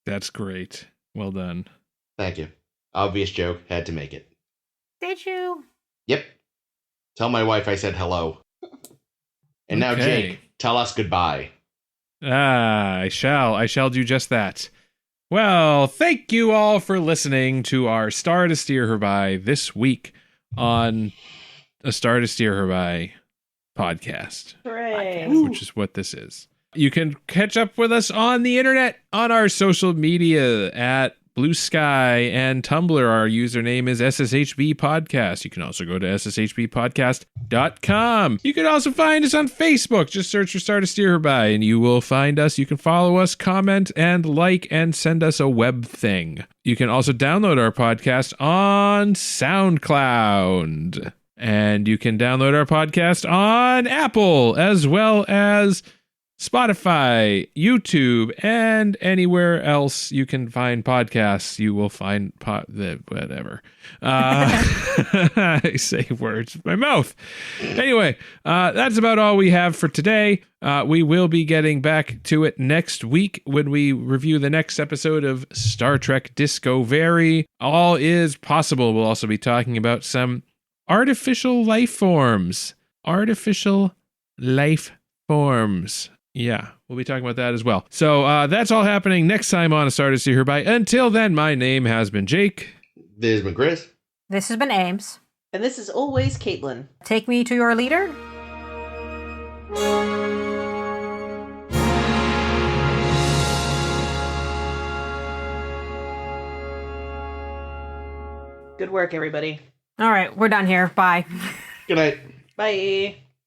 That's great. Well done. Thank you. Obvious joke. Had to make it. Did you? Yep. Tell my wife I said hello. And now, Jake, tell us goodbye. I shall do just that. Well, thank you all for listening to our Star to Steer Her By this week on a Star to Steer Her By podcast. Hooray. Which is what this is. You can catch up with us on the internet, on our social media at Blue Sky and Tumblr. Our username is SSHB Podcast. You can also go to sshbpodcast.com. You can also find us on Facebook. Just search for Star to Steer Her By and you will find us. You can follow us, comment, and like, and send us a web thing. You can also download our podcast on SoundCloud. And you can download our podcast on Apple, as well as Spotify, YouTube, and anywhere else you can find podcasts. You will find whatever. I say words with my mouth. Anyway, that's about all we have for today. We will be getting back to it next week when we review the next episode of Star Trek Discovery. All is possible. We'll also be talking about some artificial life forms. Yeah, we'll be talking about that as well. So that's all happening next time on A Star to See Her By. Until then, my name has been Jake. This has been Chris. This has been Ames. And this is always Caitlin. Take me to your leader. Good work, everybody. All right, we're done here. Bye. Good night. Bye.